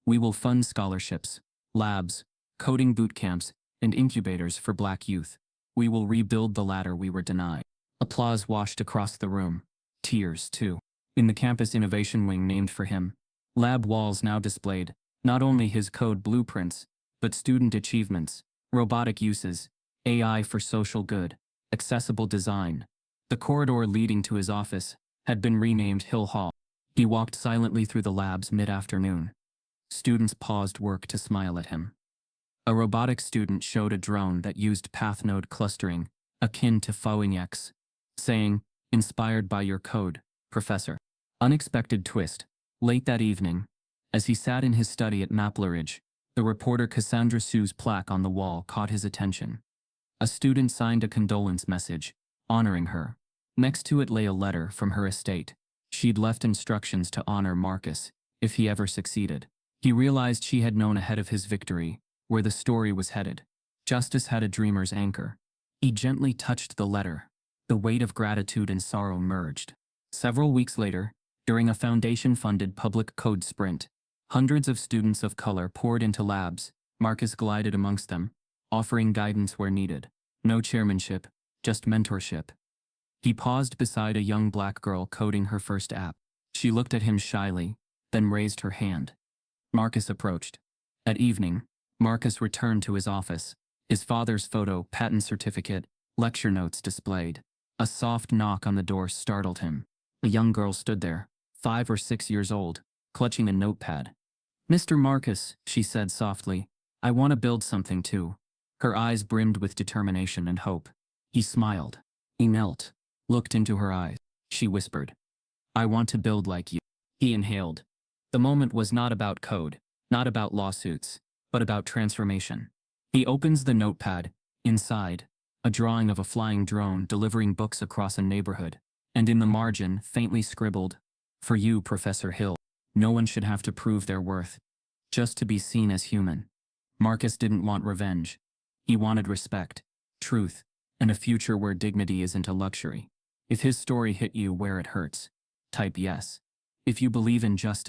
We will fund scholarships, labs, coding boot camps, and incubators for black youth. We will rebuild the ladder we were denied. Applause washed across the room. Tears, too. In the campus innovation wing named for him, lab walls now displayed not only his code blueprints, but student achievements, robotic uses, AI for social good, accessible design. The corridor leading to his office had been renamed Hill Hall. He walked silently through the labs mid-afternoon. Students paused work to smile at him. A robotics student showed a drone that used path node clustering, akin to Phoenix, saying, "Inspired by your code, Professor." Unexpected twist. Late that evening, as he sat in his study at Mapleridge, the reporter Cassandra Sue's plaque on the wall caught his attention. A student signed a condolence message, honoring her. Next to it lay a letter from her estate. She'd left instructions to honor Marcus, if he ever succeeded. He realized she had known ahead of his victory, where the story was headed. Justice had a dreamer's anchor. He gently touched the letter. The weight of gratitude and sorrow merged. Several weeks later, during a foundation-funded public code sprint, hundreds of students of color poured into labs. Marcus glided amongst them, offering guidance where needed. No chairmanship, just mentorship. He paused beside a young black girl coding her first app. She looked at him shyly, then raised her hand. Marcus approached. At evening, Marcus returned to his office. His father's photo, patent certificate, lecture notes displayed. A soft knock on the door startled him. A young girl stood there, 5 or 6 years old, clutching a notepad. "Mr. Marcus," she said softly, "I want to build something too." Her eyes brimmed with determination and hope. He smiled. He knelt, looked into her eyes. She whispered, "I want to build like you." He inhaled. The moment was not about code, not about lawsuits, but about transformation. He opens the notepad. Inside, a drawing of a flying drone delivering books across a neighborhood, and in the margin, faintly scribbled, "For you, Professor Hill. No one should have to prove their worth, just to be seen as human." Marcus didn't want revenge. He wanted respect, truth, and a future where dignity isn't a luxury. If his story hit you where it hurts, type yes. If you believe in justice,